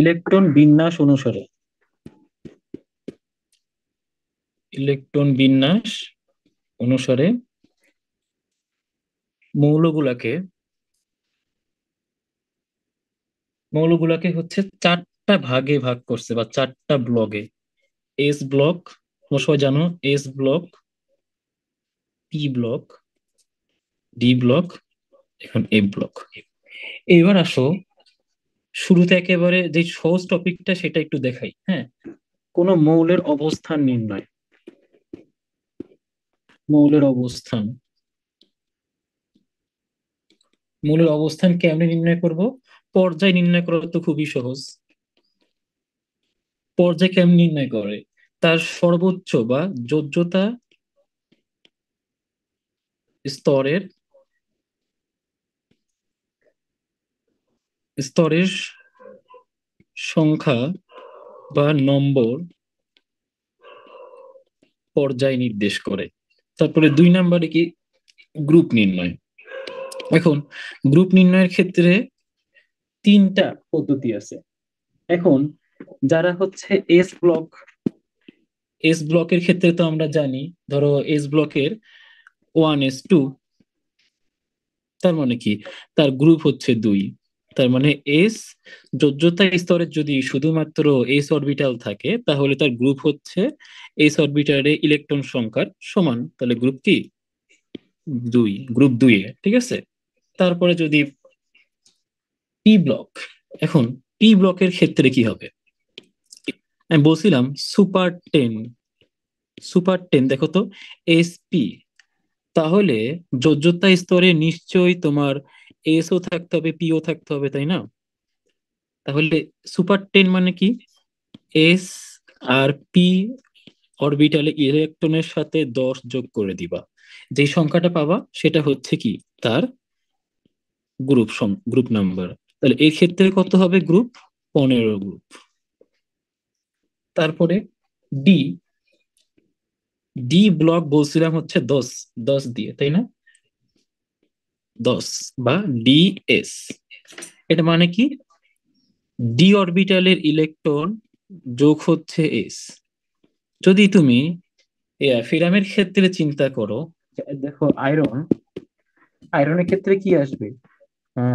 Electron বিন্যাস অনুসারে, electron বিন্যাস অনুসারে মৌলগুলাকে মৌলগুলাকে হচ্ছে চারটা ভাগে ভাগ করছে বা চারটা ব্লকে। এস ব্লক, তোমরা সবাই জানো, S block, P block, D block, এখন এ ব্লক। এবার আসো শুরুতে একেবারে যে সহজ টপিকটা সেটা একটু দেখাই, হ্যাঁ। কোন মৌলের অবস্থান নির্ণয়, মৌলের অবস্থান, মৌলের অবস্থান কেমনে নির্ণয় করব? পর্যায় নির্ণয় করা তো খুবই সহজ। পর্যায় কেমন নির্ণয় করে? তার সর্বোচ্চ বা যোজ্যতা স্তরের স্তরের সংখ্যা বা নম্বর পর্যায় নির্দেশ করে। তারপরে 2 নম্বরে কি? গ্রুপ নির্ণয়। এখন গ্রুপ নির্ণয়ের ক্ষেত্রে 3টা পদ্ধতি আছে। এখন যারা হচ্ছে এস ব্লকের ক্ষেত্রে তো আমরা জানি, ধরো এস ব্লকের 1s2, তার মানে কি? তার গ্রুপ হচ্ছে 2। তার মানে এস যোজ্যতা স্তরের যদি শুধুমাত্র এস অরবিটাল থাকে তাহলে তার গ্রুপ হচ্ছে এস অরবিটালে ইলেকট্রন সংখ্যার সমান, তাহলে গ্রুপ কি? 2, গ্রুপ 2 এ, ঠিক আছে। তারপরে যদি পি ব্লক, এখন পি ব্লকের ক্ষেত্রে কি হবে? আমি বলছিলাম সুপার 10, সুপার 10 দেখো তো, এসপি, তাহলে যোজ্যতা স্তরে নিশ্চয়ই তোমার এসও থাকতে হবে, পিও থাকতে হবে, তাই না? তাহলে সুপার 10 মানে কি? এস আর পি অরবিটালে ইলেকট্রনের সাথে 10 যোগ করে দিবা, যে সংখ্যাটা পাবা সেটা হচ্ছে কি? তার গ্রুপ নাম্বার। তাহলে এই ক্ষেত্রে কত হবে গ্রুপ? 15 গ্রুপ। তারপরে ডি, ডি ব্লক বলছিলাম হচ্ছে 10, 10 দিয়ে, তাই না? 10 বা ডিএস, এটা মানে কি? ডি অরবিটালের ইলেকট্রন যোগ হচ্ছে এস। যদি তুমি ফিরামের ক্ষেত্রে চিন্তা করো, দেখো আয়রনের ক্ষেত্রে কি আসবে?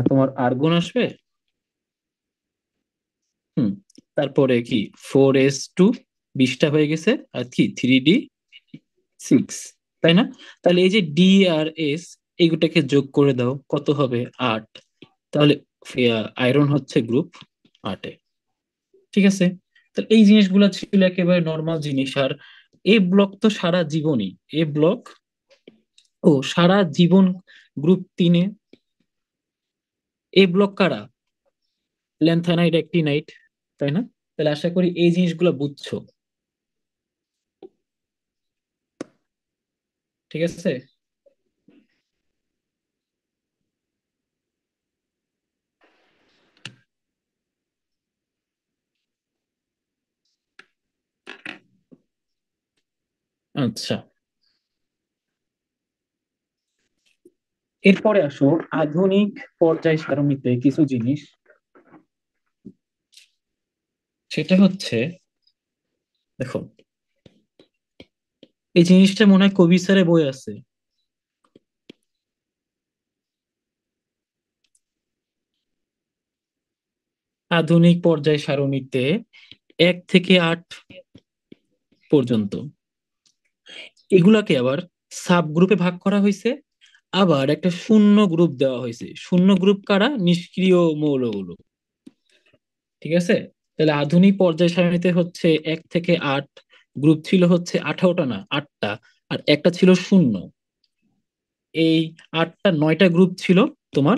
তোমার আর্গন আসবে। হুম। তারপরে কি? 4s2, 20টা হয়ে গেছে, আর কি 3d6, তাই না? তাহলে এই যে ডি আর এস, এইগুলোকে যোগ করে দাও, কত হবে? 8। তাহলে আয়রন হচ্ছে গ্রুপ 8-এ, ঠিক আছে। তাহলে এই জিনিসগুলো ছিল একেবারে নর্মাল জিনিস। আর এ ব্লক তো সারা জীবনই, এ ব্লক ও সারা জীবন গ্রুপ 3-এ। এ ব্লক কারা? ল্যান্থানাইড, অ্যাক্টিনাইড, তাই না? তাহলে আশা করি এই জিনিসগুলো বুঝছো, ঠিক আছে। আচ্ছা, এরপরে আসো আধুনিক পর্যায় সারণীতে কিছু জিনিস। সেটা হচ্ছে, দেখো, এই জিনিসটা মনে হয় কবি স্যারের বই আছে। আধুনিক পর্যায় সারণীতে 1 থেকে 8 পর্যন্ত এগুলাকে আবার সাব গ্রুপে ভাগ করা হয়েছে। আবার একটা শূন্য গ্রুপ দেওয়া হয়েছে। শূন্য গ্রুপ কারা? নিষ্ক্রিয় মৌলগুলো, ঠিক আছে। তাহলে আধুনিক পর্যায় সারণীতে হচ্ছে 1 থেকে 8 গ্রুপ ছিল হচ্ছে 18টা, না 8টা, আর একটা ছিল শূন্য। এই 8টা 9টা গ্রুপ ছিল তোমার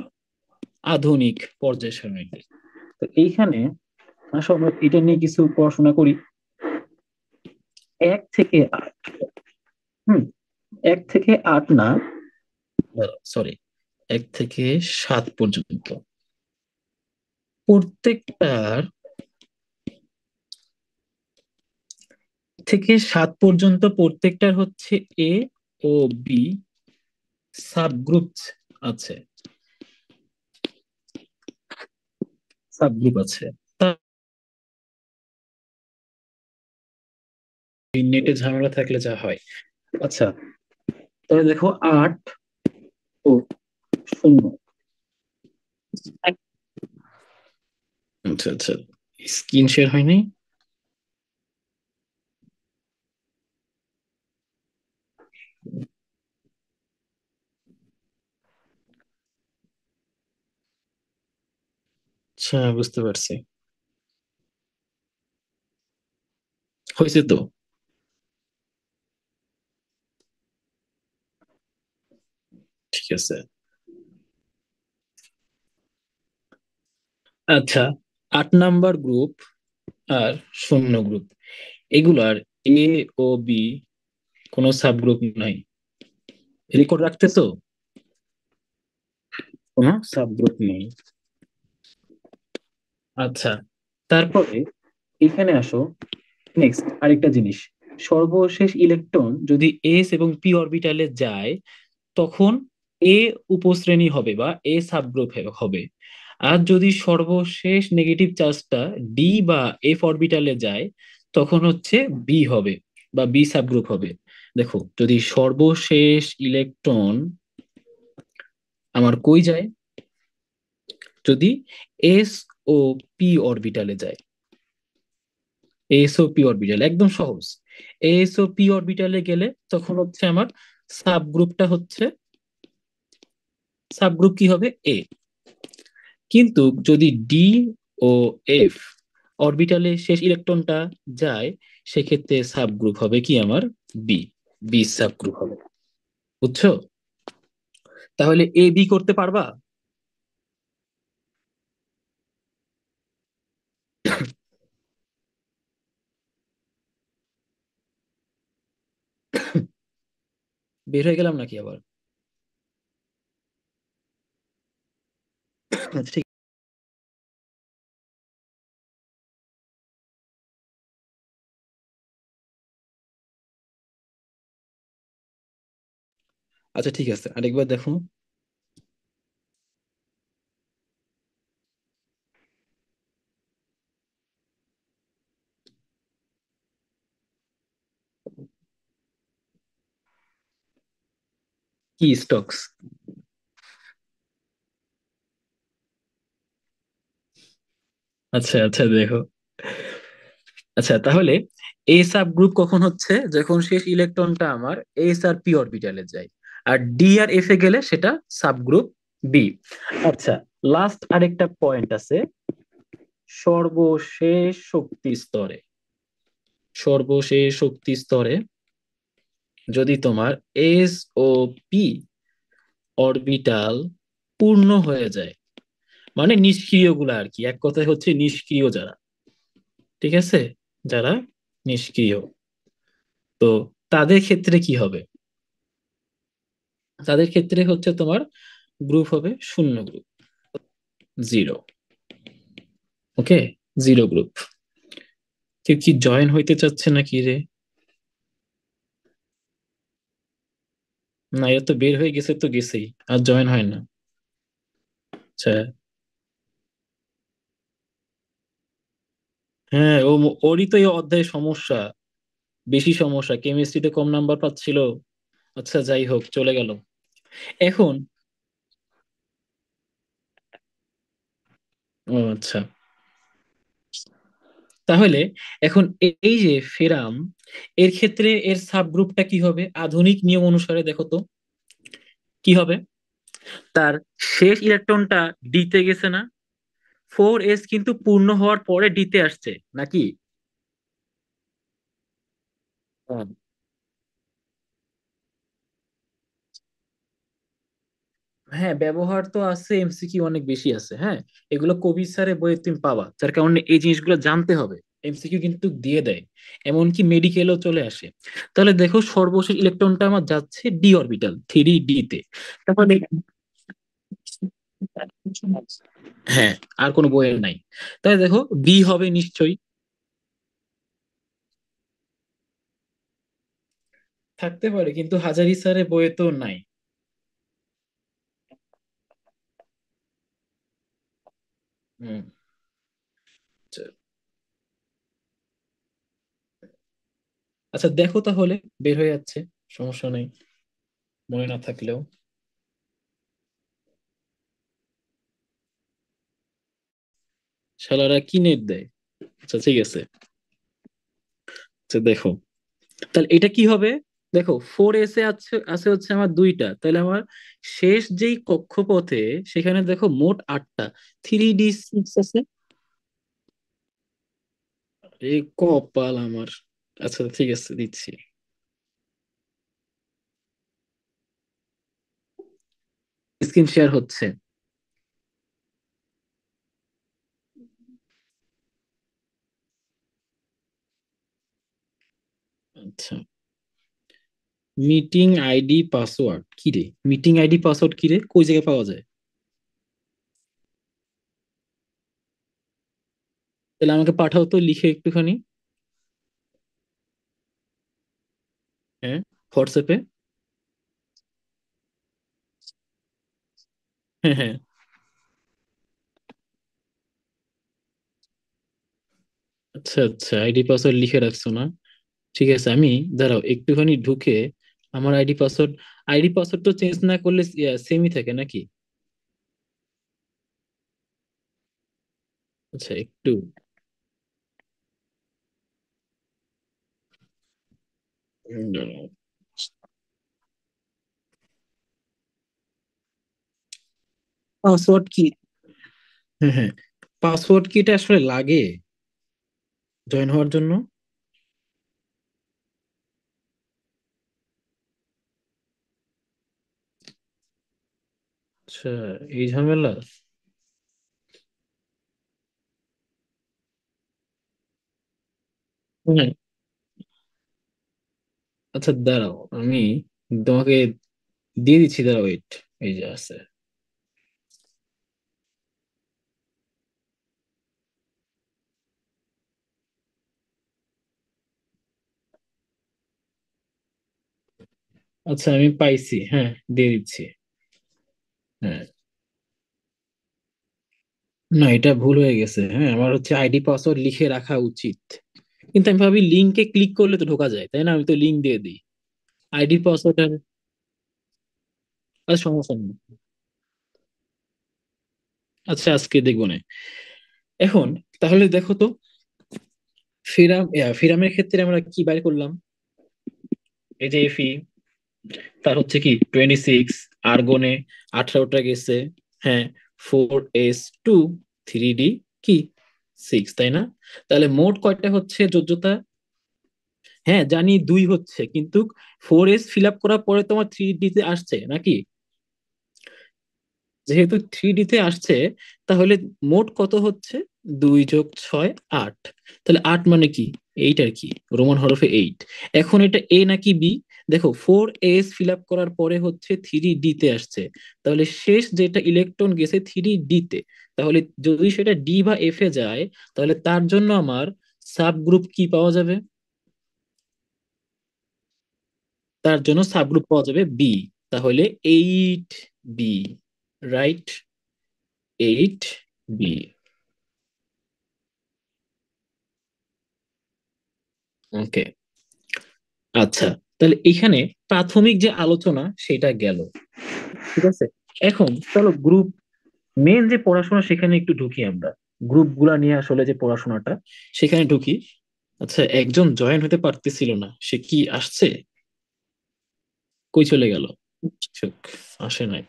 আধুনিক পর্যায় সারণীতে। তো এইখানে আসলে আমরা এটা নিয়ে কিছু পড়াশোনা করি। 1 থেকে 8, হুম, 1 থেকে 8 না, সরি, 1 থেকে 7 পর্যন্ত প্রত্যেকটার, থেকে 7 পর্যন্ত প্রত্যেকটার হচ্ছে এ ও বি সাবগ্রুপ আছে, সাবগ্রুপ আছে। নেটে ঝামেলা থাকলে যা হয়। আচ্ছা, তাহলে দেখো 8 ও 0। আচ্ছা আচ্ছা, স্ক্রিন শেয়ার হয়নি। আচ্ছা, বুঝতে পারছি। হয়েছে তো। ঠিক আছে। আচ্ছা, 8 নাম্বার গ্রুপ আর 0 গ্রুপ, এগুলার এ ও বি কোনো সাবগ্রুপ নাই। রেকর্ড রাখতেছো? কোনো সাবগ্রুপ নেই। আচ্ছা, তারপরে এখানে আসো। নেক্সট আরেকটা জিনিস, সর্বশেষ ইলেকট্রন যদি এস এবং পি অরবিটালে যায়, তখন এ উপশ্রেণী হবে বা এ সাবগ্রুপ হবে। আর যদি সর্বশেষ নেগেটিভ চার্জটা ডি বা এফ অরবিটালে যায়, তখন হচ্ছে বি হবে বা বি সাবগ্রুপ হবে। দেখো, যদি সর্বশেষ ইলেকট্রন আমার কই যায়, যদি এস ও পি অরবিটালে যায়, এস ও পি অরবিটাল একদম সহজ। এস ও পি অরবিটালে গেলে তখন হচ্ছে আমার সাবগ্রুপটা হচ্ছে, সাবগ্রুপ কি হবে, এ। কিন্তু যদি ডি ও এফ অরবিটালে শেষ ইলেকট্রনটা যায়, সেক্ষেত্রে সাবগ্রুপ হবে কি আমার, বি। বি সাবগ্রুপ হবে। বুঝছো? তাহলে এ বি করতে পারবা? বের হয়ে গেলাম নাকি আবার? আচ্ছা ঠিক। আচ্ছা ঠিক আছে, আরেকবার দেখো। কি স্টকস? আচ্ছা আচ্ছা, দেখো। আচ্ছা, তাহলে এ সাব গ্রুপ কখন হচ্ছে, যখন শেষ ইলেকট্রনটা আমার এস আর পি অরবিটালে যায়। আর ডি আর এফ এ গেলে সেটা সাব গ্রুপ বি। আচ্ছা, লাস্ট আরেকটা পয়েন্ট আছে, সর্বশেষ শক্তি স্তরে, সর্বশেষ শক্তি স্তরে যদি তোমার এস ও পি অরবিটাল পূর্ণ হয়ে যায়, মানে নিষ্ক্রিয় গুলা আর কি, এক কথায় হচ্ছে নিষ্ক্রিয় যারা, ঠিক আছে, যারা নিষ্ক্রিয়, তো তাদের ক্ষেত্রে কি হবে? তাদের ক্ষেত্রে হচ্ছে তোমার গ্রুপ হবে 0 গ্রুপ, 0। ওকে, 0 গ্রুপ। কেউ কি জয়েন হইতে চাচ্ছে নাকি রে? না, এরা তো বের হয়ে গেছে তো গেছেই, আর জয়েন হয় না। আচ্ছা। হ্যাঁ, ওরই তো এই অধ্যায়ে সমস্যা, বেশি সমস্যা, কেমিস্ট্রিতে কম নাম্বার পাচ্ছিল। আচ্ছা, যাই হোক, চলে গেল। এখন, ও আচ্ছা, তাহলে এখন এই যে ফেরাম, এর ক্ষেত্রে এর সাবগ্রুপটা কি হবে আধুনিক নিয়ম অনুসারে, দেখো তো কি হবে। তার শেষ ইলেকট্রনটা ডিতে গেছে না, 4s কিন্তু পূর্ণ হওয়ার পরে ডিতে আসছে নাকি? হ্যাঁ। হ্যাঁ, ব্যবহার তো আছে, এমসিকিউ অনেক বেশি আছে, হ্যাঁ। এগুলো কবি স্যারের বইয়ে তুমি পাবা, যার কারণে এই জিনিসগুলো জানতে হবে। এমসিকিউ কিন্তু দিয়ে দেয়, এমনকি মেডিকেলও চলে আসে। তাহলে দেখো, সর্বশেষ ইলেকট্রনটা আমার যাচ্ছে ডি অরবিটাল, 3D তে। তাহলে হ্যাঁ, আর কোনো বইয়ে নাই। তাহলে দেখো বি হবে নিশ্চয়ই। থাকতে পারে, কিন্তু হাজারি স্যারের বইয়ে তো নাই। হুম। আচ্ছা আচ্ছা দেখো তাহলে, বের হয়ে যাচ্ছে, সমস্যা নেই মনে না থাকলেও। শালারা কি নেট দেয়। আচ্ছা ঠিক আছে। আচ্ছা দেখো, তাহলে এটা কি হবে? দেখো 4S এ আছে আছে হচ্ছে আমার দুইটা, তাহলে আমার শেষ যেই কক্ষপথে সেখানে দেখো মোট 8টা, 3D6 আছে। এই কপাল আমার। আচ্ছা ঠিক আছে, দিচ্ছি। স্ক্রিন শেয়ার হচ্ছে। আচ্ছা, মিটিং আইডি পাসওয়ার্ড কি রে? মিটিং আইডি পাসওয়ার্ড কি রে, কই জায়গায় পাওয়া যায়? তাহলে আমাকে পাঠাও তো লিখে একটুখানি। হ্যাঁ, হোয়াটসঅ্যাপে। হ্যাঁ হ্যাঁ। আচ্ছা আচ্ছা, আইডি পাসওয়ার্ড লিখে রাখছো না? ঠিক আছে, আমি দাঁড়াও একটুখানি ঢুকে আমার আইডি পাসওয়ার্ড তো চেঞ্জ না করলে সেমই থাকে নাকি? আচ্ছা একটু দাঁড়াও। পাসওয়ার্ড কি? হ্যাঁ হ্যাঁ, পাসওয়ার্ড কিটা আসলে লাগে জয়েন হওয়ার জন্য? আচ্ছা, এই ঝামেলা। হুম। আচ্ছা দাঁড়াও, আমি তোমাকে দিয়ে দিচ্ছি, দাঁড়াও ওয়েট। এই যে আছে। আচ্ছা আমি পাইছি, হ্যাঁ দিয়ে দিচ্ছি। হ্যাঁ, না এটা ভুল হয়ে গেছে, হ্যাঁ আমার হচ্ছে আইডি পাসওয়ার্ড লিখে রাখা উচিত। কিন্তু আমি ভাবি লিঙ্কে ক্লিক করলে তো ঢোকা যায়, তাই না? আমি তো লিঙ্ক দিয়ে দিই। আইডি পাসওয়ার্ড আর। আচ্ছা সমস্যা নেই। আচ্ছা আজকে দেখবো না। এখন তাহলে দেখো তো, ফিরামের ক্ষেত্রে আমরা কি বাইর করলাম? এই যে এফি, তার হচ্ছে কি 26, আর্গনে 18টা গেছে। হ্যাঁ, 4S2, 3D কি 6, তাই না? তাহলে মোট কয়টা হচ্ছে যোজ্যতা? হ্যাঁ জানি 2 হচ্ছে, কিন্তু 4S ফিল আপ করার পরে তোমার 3D তে আসছে নাকি? যেহেতু 3D তে আসছে, তাহলে মোট কত হচ্ছে? 2 + 6 8। তাহলে 8 মানে কি? এইট আর কি, রোমান হরফে 8। এখন এটা এ নাকি বি? দেখো 4S ফিল আপ করার পরে হচ্ছে 3D তে আসছে, তাহলে শেষ যেটা ইলেকট্রন গেছে 3D তে, তাহলে যদি সেটা ডি বা এফ এ যায়, তাহলে তার জন্য আমার সাব গ্রুপ কি পাওয়া যাবে? তার জন্য সাব গ্রুপ পাওয়া যাবে বি। তাহলে 8B, রাইট? 8B। ওকে। আচ্ছা, তাহলে এখানে প্রাথমিক যে আলোচনা সেটা গেল, ঠিক আছে। এখন চলো গ্রুপ, মেন যে পড়াশোনা সেখানে একটু ঢুকি আমরা। গ্রুপ গুলা নিয়ে আসলে যে পড়াশোনাটা, সেখানে ঢুকি। আচ্ছা, একজন জয়েন হতে পারতেছিল না, সে কি আসছে? কই চলে গেল? চুক, আসে নাই।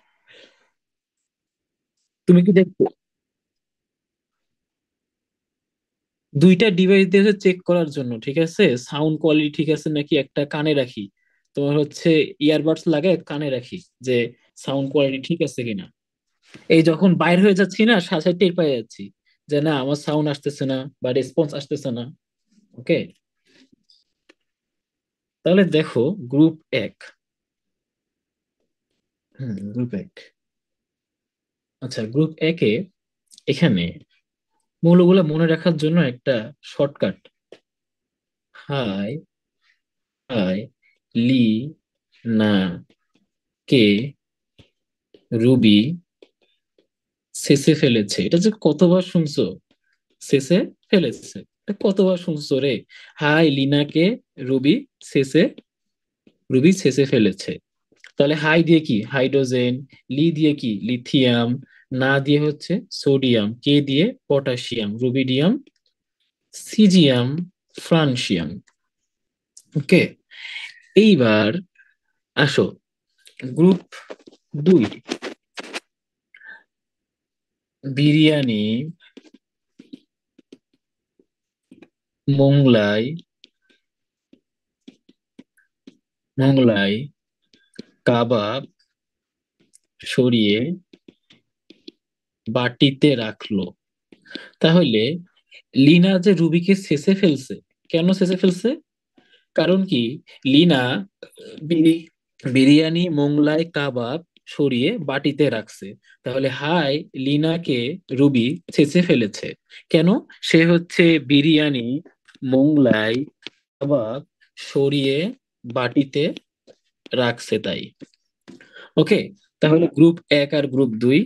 তুমি কি দেখো? দুইটা ডিভাইস দিয়ে চেক করার জন্য, ঠিক আছে, সাউন্ড কোয়ালিটি ঠিক আছে নাকি একটা কানে রাখি, তোমার হচ্ছে ইয়ারবাডস লাগায় কানে রাখি, যে সাউন্ড কোয়ালিটি ঠিক আছে কিনা। এই যখন বাইর হয়ে যাচ্ছি না, সাথে সাথে টের পেয়ে যাচ্ছি যে না আমার সাউন্ড আসতেছে না বা রেসপন্স আসতেছে না। ওকে, তাহলে দেখো গ্রুপ এক। গ্রুপ এক। আচ্ছা গ্রুপ একে, এখানে মৌলগুলো মনে রাখার জন্য একটা শর্টকাট। হাই, হাই, লি, না, কে, রুবি, শেষে ফেলেছে, এটা যে কতবার শুনছো, শেষে ফেলেছে। কতবার শুনছো রে? হাই লিনাকে রুবি শেষে রুবি শেষে ফেলেছে। তাহলে হাই দিয়ে কি হাইড্রোজেন, লি দিয়ে কি লিথিয়াম, না দিয়ে হচ্ছে সোডিয়াম, কে দিয়ে পটাশিয়াম, রুবিডিয়াম, সিজিয়াম, ফ্রান্সিয়াম। ওকে, এইবার আসো গ্রুপ 2, বিরিয়ানি, মোংলাই, মোংলাই কাবাব সরিয়ে বাটিতে রাখলো। তাহলে লিনা যে রুবিকে শেষে ফেলছে, কেন শেষে ফেলছে? কারণ কি, লিনা বিরি বিরিয়ানি মোংলাই কাবাব সরিয়ে বাটিতে রাখছে। তাহলে হাই লিনাকে রুবি ছেঁচে ফেলেছে। কেন? সে হচ্ছে বিরিয়ানি মোংলাই কাবাব সরিয়ে বাটিতে রাখছে তাই। ওকে, তাহলে গ্রুপ 1 আর গ্রুপ 2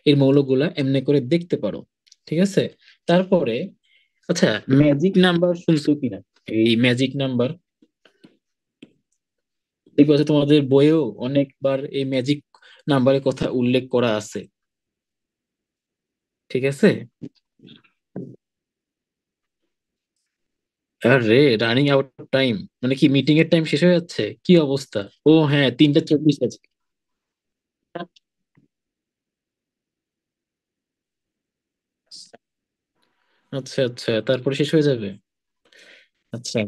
এর মৌলগুলা এমনি করে দেখতে পারো। ঠিক আছে, তারপরে আচ্ছা, ম্যাজিক নাম্বার শুনছো কিনা? এই ম্যাজিক নাম্বার দেখবে যে তোমাদের বইয়েও অনেকবার এই ম্যাজিক নাম্বারের কথা উল্লেখ করা আছে। ঠিক আছে। আরে রানিং আউট অফ টাইম মানে কি, মিটিং এর টাইম শেষ হয়ে যাচ্ছে কি অবস্থা? ও হ্যাঁ, 3টা 24 আছে। আচ্ছা আচ্ছা, তারপরে শেষ হয়ে যাবে। আচ্ছা,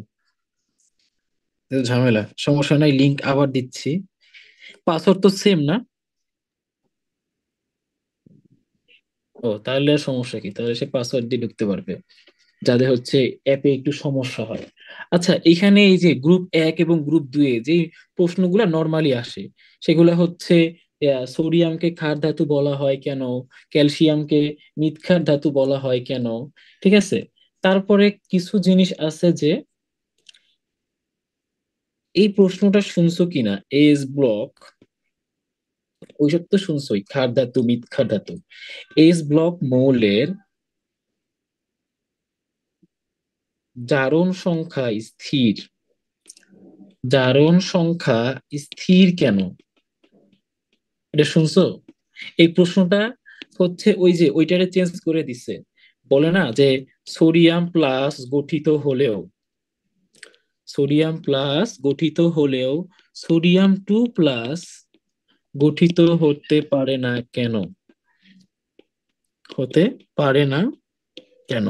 এ তো ঝামেলা, সমস্যা নাই, লিংক আবার দিচ্ছি। পাসওয়ার্ড তো সেম না? ও তাহলে আর সমস্যা কি, তাহলে সে পাসওয়ার্ড দিয়ে ঢুকতে পারবে, যাদের হচ্ছে অ্যাপে একটু সমস্যা হয়। আচ্ছা, এখানে এই যে গ্রুপ 1 এবং গ্রুপ 2 এ যে প্রশ্নগুলা নর্মালি আসে, সেগুলা হচ্ছে সোডিয়ামকে ক্ষার ধাতু বলা হয় কেন, ক্যালসিয়ামকে মৃৎক্ষার ধাতু বলা হয় কেন। ঠিক আছে, তারপরে কিছু জিনিস আছে যে এই প্রশ্নটা শুনছো কিনা, এস ব্লক, ওইসব তো শুনছোই, ক্ষার ধাতু মৃৎক্ষার ধাতু। এস ব্লক মৌলের জারণ সংখ্যা স্থির, জারণ সংখ্যা স্থির কেন, এটা শুনছো? এই প্রশ্নটা হচ্ছে ওই যে ওইটারে চেঞ্জ করে দিছে, বলে না যে সোডিয়াম প্লাস গঠিত হলেও, সোডিয়াম প্লাস গঠিত হলেও সোডিয়াম 2 প্লাস গঠিত হতে পারে না কেন, হতে পারে না কেন?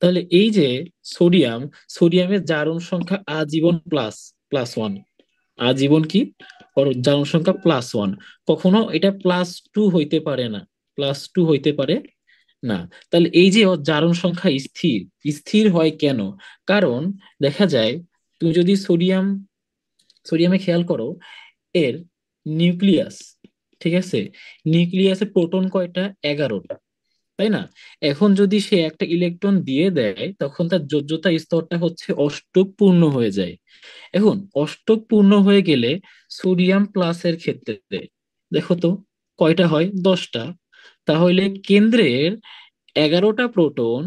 তাহলে এই যে সোডিয়াম, সোডিয়ামের জারণ সংখ্যা আজীবন প্লাস 1, আজীবন কি ওর জারণ সংখ্যা +1, কখনো এটা +2 হইতে পারে না, +2 হইতে পারে না। তাহলে এই যে ওর জারণ সংখ্যা স্থির, স্থির হয় কেন? কারণ দেখা যায়, তুমি যদি সোডিয়ামে খেয়াল করো, এর নিউক্লিয়াস, ঠিক আছে, নিউক্লিয়াসে প্রোটন কয়টা? 11টা, তাই না? এখন যদি সে একটা ইলেকট্রন দিয়ে দেয়, তখন তার যোজ্যতা স্তরটা হচ্ছে অষ্টক পূর্ণ হয়ে যায়। এখন অষ্টক পূর্ণ হয়ে গেলে সোডিয়াম প্লাসের ক্ষেত্রে দেখো তো কয়টা হয়? 10টা। তাহলে কেন্দ্রের 11টা প্রোটন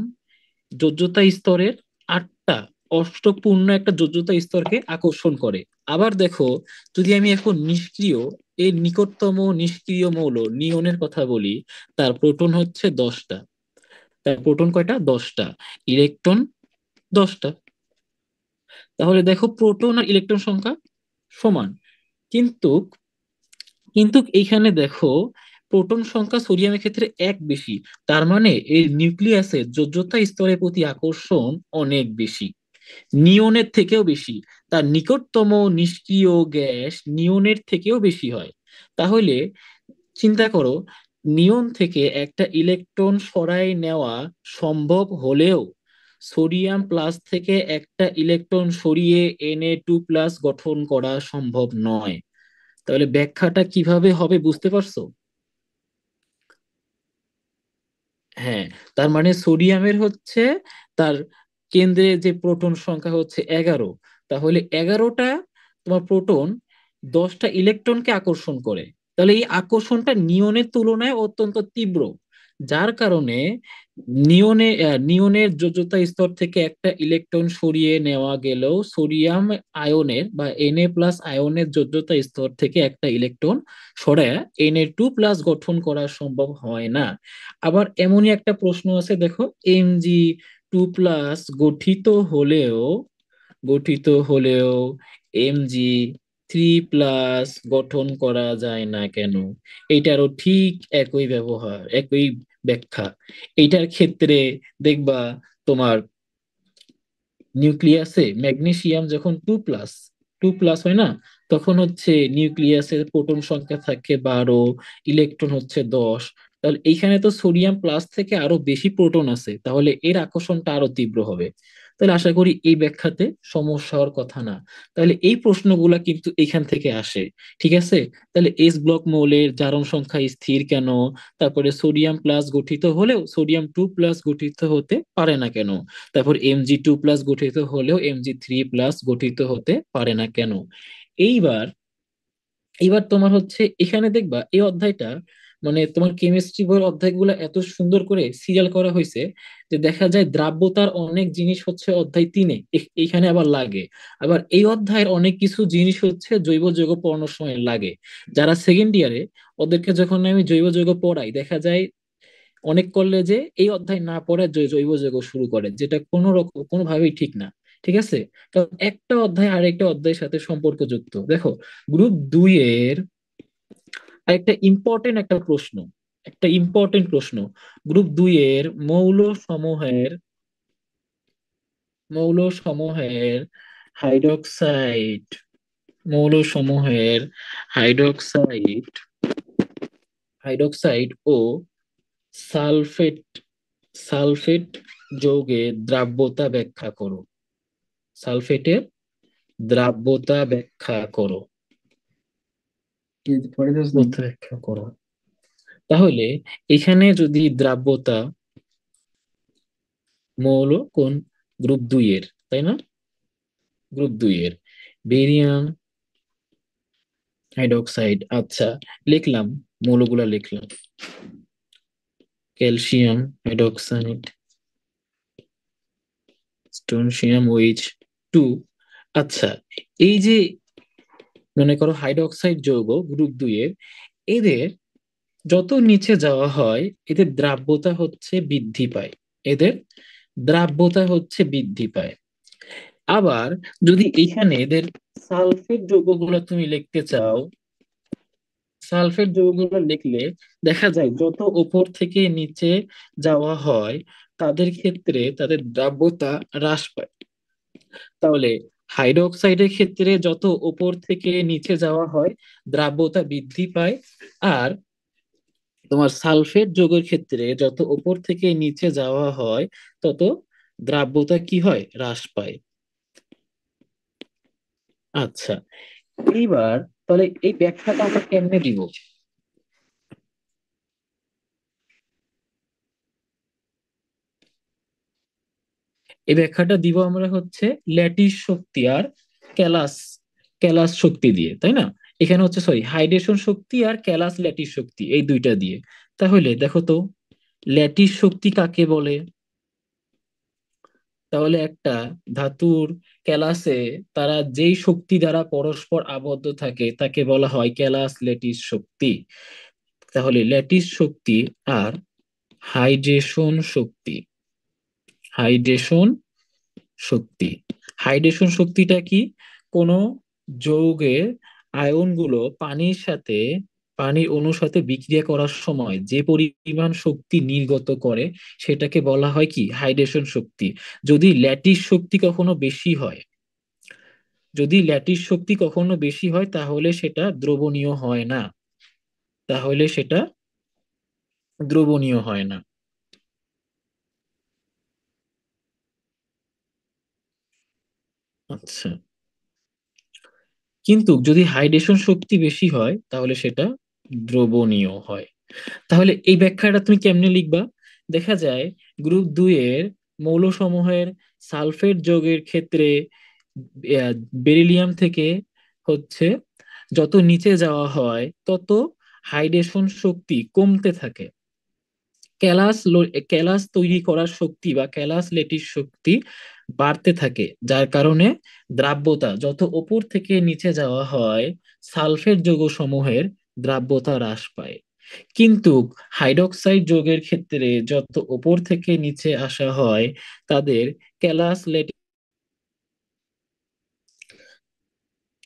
যোজ্যতা স্তরের 8টা অষ্টক পূর্ণ একটা যোজ্যতা স্তরকে আকর্ষণ করে। আবার দেখো, যদি আমি এখন নিষ্ক্রিয়, এর নিকটতম নিষ্ক্রিয় মৌল নিয়নের কথা বলি, তার প্রোটন হচ্ছে 10টা। তার প্রোটন কয়টা? 10টা, ইলেকট্রন 10টা। তাহলে দেখো প্রোটন আর ইলেকট্রন সংখ্যা সমান, কিন্তু কিন্তু এইখানে দেখো প্রোটন সংখ্যা সোডিয়ামের ক্ষেত্রে 1 বেশি। তার মানে এই নিউক্লিয়াসের যোজ্যতা স্তরের প্রতি আকর্ষণ অনেক বেশি, নিয়নের থেকেও বেশি। তার নিকটতম নিষ্ক্রিয় গ্যাস নিয়নের থেকেও বেশি হয়। তাহলে চিন্তা করো, নিয়ন থেকে একটা ইলেকট্রন সরায় নেওয়া সম্ভব হলেও সোডিয়াম প্লাস থেকে একটা ইলেকট্রন সরিয়ে Na2+ গঠন করা সম্ভব নয়। তাহলে ব্যাখ্যাটা কিভাবে হবে বুঝতে পারছো? হ্যাঁ, তার মানে সোডিয়ামের হচ্ছে তার কেন্দ্রে যে প্রোটন সংখ্যা হচ্ছে 11, তাহলে 11টা তোমার প্রোটন 10টা ইলেকট্রনকে আকর্ষণ করে। তাহলে এই আকর্ষণটা নিয়নের তুলনায় অত্যন্ত তীব্র। যার কারণে নিয়নের যোজ্যতা স্তর থেকে একটা ইলেকট্রন সরিয়ে নেওয়া গেলেও সোডিয়াম আয়নের বা Na+ আয়নের যোজ্যতা স্তর থেকে একটা ইলেকট্রন সরায়া Na2+ গঠন করা সম্ভব হয় না। আবার এমনই একটা প্রশ্ন আছে, দেখো, Mg2+ গঠিত হলেও Mg3+ গঠন করা যায় না কেন? এইটারও ঠিক একই ব্যাখ্যা। এইটার ক্ষেত্রে দেখবা তোমার নিউক্লিয়াসে ম্যাগনেসিয়াম যখন টু প্লাস হয় না, তখন হচ্ছে নিউক্লিয়াসের প্রোটন সংখ্যা থাকে 12, ইলেকট্রন হচ্ছে 10। তাহলে এইখানে তো সোডিয়াম প্লাস থেকে আরো বেশি প্রোটন আছে, তাহলে এর আকর্ষণটা আরো তীব্র হবে। তাহলে আশা করি এই ব্যাখ্যাতে সমস্যা হওয়ার কথা না। তাহলে এই প্রশ্নগুলা কিন্তু এখান থেকে আসে। ঠিক আছে? তাহলে এস ব্লক মৌলের জারণ সংখ্যা স্থির কেন? তারপরে সোডিয়াম প্লাস গঠিত হলেও সোডিয়াম 2+ গঠিত হতে পারে না কেন? তারপর Mg2+ গঠিত হলেও Mg3+ গঠিত হতে পারে না কেন? এইবার এইবার তোমার হচ্ছে এখানে দেখবা এই অধ্যায়টা, মানে তোমার কেমিস্ট্রি বইয়ের অধ্যায়গুলো এত সুন্দর করে সিরিয়াল করা হয়েছে যে দেখা যায় দ্রাব্যতার অনেক জিনিস হচ্ছে অধ্যায় 3-এ এইখানে আবার লাগে। আবার এই অধ্যায়ের অনেক কিছু জিনিস হচ্ছে জৈব যৌগ পড়ানোর সময় লাগে। যারা সেকেন্ড ইয়ারে, ওদেরকে যখন আমি জৈব যৌগ পড়াই, দেখা যায় অনেক কলেজে এই অধ্যায় না পড়ে জৈব যৌগ শুরু করে, যেটা কোনোভাবেই ঠিক না। ঠিক আছে? কারণ একটা অধ্যায় আরেকটা অধ্যায়ের সাথে সম্পর্কযুক্ত। দেখো, গ্রুপ 2 এর একটা ইম্পর্টেন্ট প্রশ্ন। গ্রুপ 2 এর মৌল সমূহের হাইড্রোক্সাইড মৌলসমূহের হাইড্রোক্সাইড হাইড্রোক্সাইড ও সালফেট সালফেট যৌগের দ্রাব্যতা ব্যাখ্যা করো। সালফেটের দ্রাব্যতা ব্যাখ্যা করো। ব্যাখ্যা করো। তাহলে এখানে যদি দ্রাব্যতা, মৌল কোন? গ্রুপ 2 এর, তাই না? গ্রুপ 2 এর বেরিয়াম হাইড্রোক্সাইড, আচ্ছা, লিখলাম, মৌলগুলা লিখলাম। Calcium hydroxide, strontium OH2। আচ্ছা, এই যে মনে করো হাইড্রোক্সাইড যৌগ গ্রুপ 2 এর, এদের যত নিচে যাওয়া হয় এদের দ্রাব্যতা হচ্ছে বৃদ্ধি পায়। এদের দ্রাব্যতা হচ্ছে বৃদ্ধি পায়। আবার যদি এখানে এদের সালফেট যৌগগুলো তুমি লিখতে চাও, সালফেট যৌগগুলো লিখলে দেখা যায় যত উপর থেকে নিচে যাওয়া হয় তাদের ক্ষেত্রে তাদের দ্রাব্যতা হ্রাস পায়। তাহলে হাইড্রোক্সাইডের ক্ষেত্রে যত উপর থেকে নিচে যাওয়া হয় দ্রাব্যতা বৃদ্ধি পায়, আর তোমার সালফেট যৌগের ক্ষেত্রে যত উপর থেকে নিচে যাওয়া হয় তত দ্রাব্যতা কি হয়? হ্রাস পায়। আচ্ছা, এইবার তাহলে এই ব্যাখ্যাটা আমরা কেমনে দিব? এই ব্যাখ্যাটা দিব আমরা হচ্ছে ল্যাটিস শক্তি আর ক্যালাস ক্যালাস শক্তি দিয়ে, তাই না? এখানে হচ্ছে, সরি, হাইড্রেশন শক্তি আর ক্যালাস ল্যাটিস শক্তি, এই দুইটা দিয়ে। তাহলে দেখো তো, ল্যাটিস শক্তি কাকে বলে? তাহলে একটা ধাতুর ক্যালাসে তারা যেই শক্তি দ্বারা পরস্পর আবদ্ধ থাকে তাকে বলা হয় ক্যালাস ল্যাটিস শক্তি। তাহলে ল্যাটিস শক্তি আর হাইড্রেশন শক্তি হাইড্রেশন শক্তি হাইড্রেশন শক্তিটা কি? কোনো যৌগের আয়নগুলো পানির অণুর সাথে বিক্রিয়া করার সময় যে পরিমাণ শক্তি নির্গত করে সেটাকে বলা হয় কি? হাইড্রেশন শক্তি। যদি ল্যাটিস শক্তি কখনো বেশি হয় যদি ল্যাটিস শক্তি কখনো বেশি হয় তাহলে সেটা দ্রবণীয় হয় না। তাহলে সেটা দ্রবণীয় হয় না। আচ্ছা, কিন্তু যদি হাইড্রেশন শক্তি বেশি হয় তাহলে সেটা দ্রবণীয় হয়। তাহলে এই ব্যাখ্যাটা তুমি কেমনে লিখবা? দেখা যায় গ্রুপ 2 এর মৌলসমূহের সালফেট যৌগের ক্ষেত্রে আহ, বেরিলিয়াম থেকে হচ্ছে যত নিচে যাওয়া হয় তত হাইড্রেশন শক্তি কমতে থাকে। ক্যালাস তৈরি করার শক্তি বা ক্যালাস লেটিস শক্তি বাড়তে থাকে, যার কারণে দ্রাব্যতা যত উপর থেকে নিচে যাওয়া হয় সালফেট যৌগ সমূহের দ্রাব্যতা হ্রাস পায়। কিন্তু হাইড্রক্সাইড যৌগের ক্ষেত্রে যত উপর থেকে নিচে আসা হয় তাদের ক্যালাস লেটিস।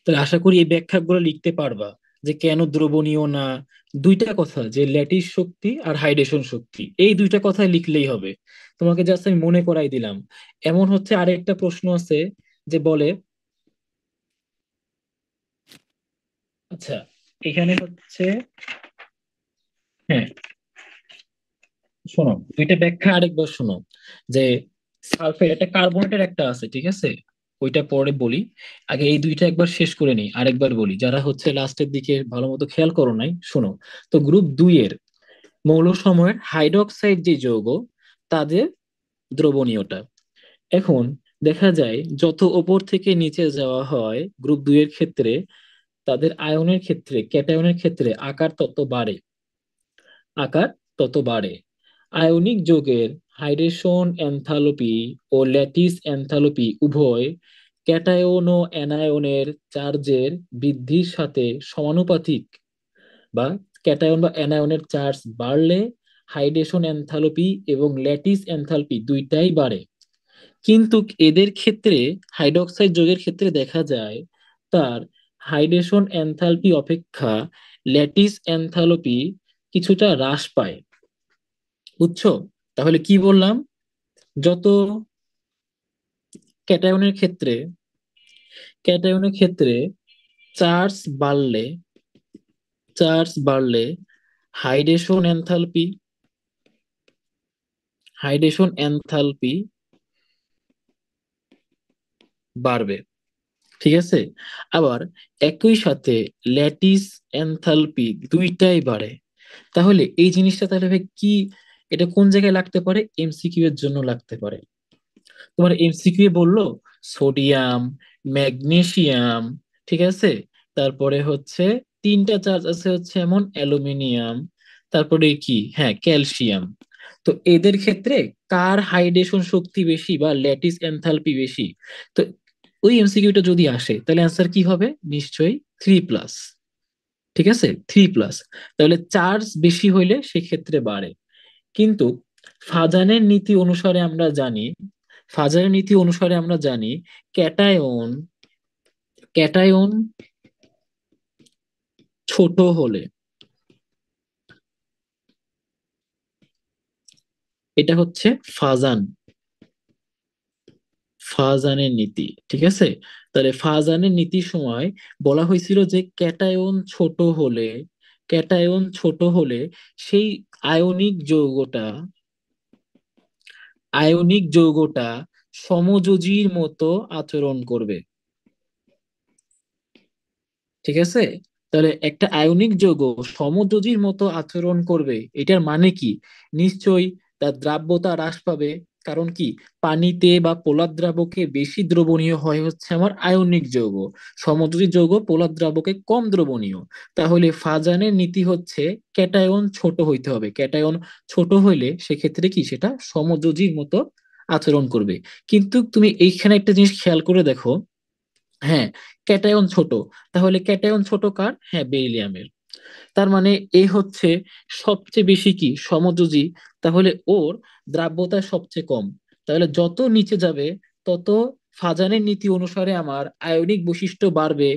তাহলে আশা করি এই ব্যাখ্যাগুলো লিখতে পারবা যে কেন দ্রবণীয় না। দুইটা কথা, যে ল্যাটিস শক্তি আর হাইড্রেশন শক্তি, এই দুইটা কথা লিখলেই হবে। তোমাকে জাস্ট আমি মনে করাই দিলাম। এমন হচ্ছে আরেকটা প্রশ্ন আছে যে বলে, আচ্ছা এখানে হচ্ছে, হ্যাঁ শোনো, দুইটা ব্যাখ্যা আরেকবার শোনো। যে সালফেট একটা কার্বনেটের একটা আছে, ঠিক আছে, ওইটা পরে বলি। আগে এই দুইটা একবার শেষ করে নিই, আরেকবার বলি, যারা হচ্ছে লাস্টের দিকে ভালো মতো খেয়াল করো নাই শোনো। তো গ্রুপ 2 এর মৌলসমূহের হাইড্রক্সাইড যে যৌগ তাদের দ্রবণীয়তা। এখন দেখা যায় যত ওপর থেকে নিচে যাওয়া হয় গ্রুপ 2 এর ক্ষেত্রে তাদের আয়নের ক্ষেত্রে, ক্যাটায়নের ক্ষেত্রে আকার তত বাড়ে, আকার তত বাড়ে। আয়নিক যৌগের হাইড্রেশন এনথালপি ও ল্যাটিস এনথালপি উভয় ক্যাটায়ন ও অ্যানায়নের চার্জের বৃদ্ধির সাথে সমানুপাতিক, বা ক্যাটায়ন বা অ্যানায়নের চার্জ বাড়লে হাইড্রেশন এনথালপি এবং ল্যাটিস এনথালপি দুইটাই বাড়ে। কিন্তু এদের ক্ষেত্রে, হাইড্রক্সাইড যৌগের ক্ষেত্রে দেখা যায় তার হাইড্রেশন এনথালপি অপেক্ষা ল্যাটিস এনথালপি কিছুটা হ্রাস পায়। বুঝছো? তাহলে কি বললাম, যত ক্যাটায়নের ক্ষেত্রে, ক্যাটায়নের ক্ষেত্রে চার্জ বাড়লে, চার্জ বাড়লে হাইড্রেশন এনথালপি, হাইড্রেশন এনথালপি বাড়বে, ঠিক আছে। আবার একই সাথে ল্যাটিস এনথালপি দুইটাই বাড়ে। তাহলে এই জিনিসটা তাহলে ভাই কি, এটা কোন জায়গায় লাগতে পারে? এমসিকিউ এর জন্য লাগতে পারে। তোমার এমসিকিউ বললো সোডিয়াম, ম্যাগনেসিয়াম, ঠিক আছে, তারপরে হচ্ছে তিনটা চার্জ আছে হচ্ছে এমন অ্যালুমিনিয়াম, তারপরে কি, হ্যাঁ ক্যালসিয়াম। তো এদের ক্ষেত্রে কার হাইড্রেশন শক্তি বেশি বা ল্যাটিস এনথালপি বেশি? তো ওই এমসিকিউটা যদি আসে তাহলে অ্যান্সার কি হবে? নিশ্চয়ই 3+, ঠিক আছে, 3+। তাহলে চার্জ বেশি হইলে সেক্ষেত্রে বাড়ে। কিন্তু ফাজানের নীতি অনুসারে আমরা জানি, ফাজানের নীতি অনুসারে আমরা জানি ক্যাটায়ন, ক্যাটায়ন ছোট হলে, এটা হচ্ছে ফাজান, ফাজানের নীতি, ঠিক আছে। তাহলে ফাজানের নীতির সময় বলা হয়েছিল যে ক্যাটায়ন ছোট হলে, ক্যাটায়ন ছোট হলে সেই আয়নিক যৌগটা, আয়নিক যৌগটা সমযোজীর মতো আচরণ করবে, ঠিক আছে। তাহলে একটা আয়নিক যৌগ সমযোজীর মতো আচরণ করবে, এটার মানে কি? নিশ্চয়ই তার দ্রাব্যতা হ্রাস পাবে। কারণ কি, পানিতে বা পোলাদ দ্রাবকে বেশি দ্রবণীয় হয় হচ্ছে আমার আয়নিক যৌগ, সমযোজী যৌগ পোলাদ দ্রাবকে কম দ্রবণীয়। তাহলে ফাজানের নীতি হচ্ছে ক্যাটায়ন ছোট হইতে হবে, ক্যাটায়ন ছোট হইলে সেক্ষেত্রে কি সেটা সমযোজীর মতো আচরণ করবে। কিন্তু তুমি এইখানে একটা জিনিস খেয়াল করে দেখো, হ্যাঁ ক্যাটায়ন ছোট, তাহলে ক্যাটায়ন ছোট কার? হ্যাঁ বেরিলিয়ামের। তার মানে এ হচ্ছে সবচেয়ে বেশি কি সমযোজী, তাহলে ওর দ্রাব্যতা সবচেয়ে কম। তাহলে যত নিচে যাবে তত ফাজানের নীতি অনুসারে আমার আয়নিক বৈশিষ্ট্য বাড়বে,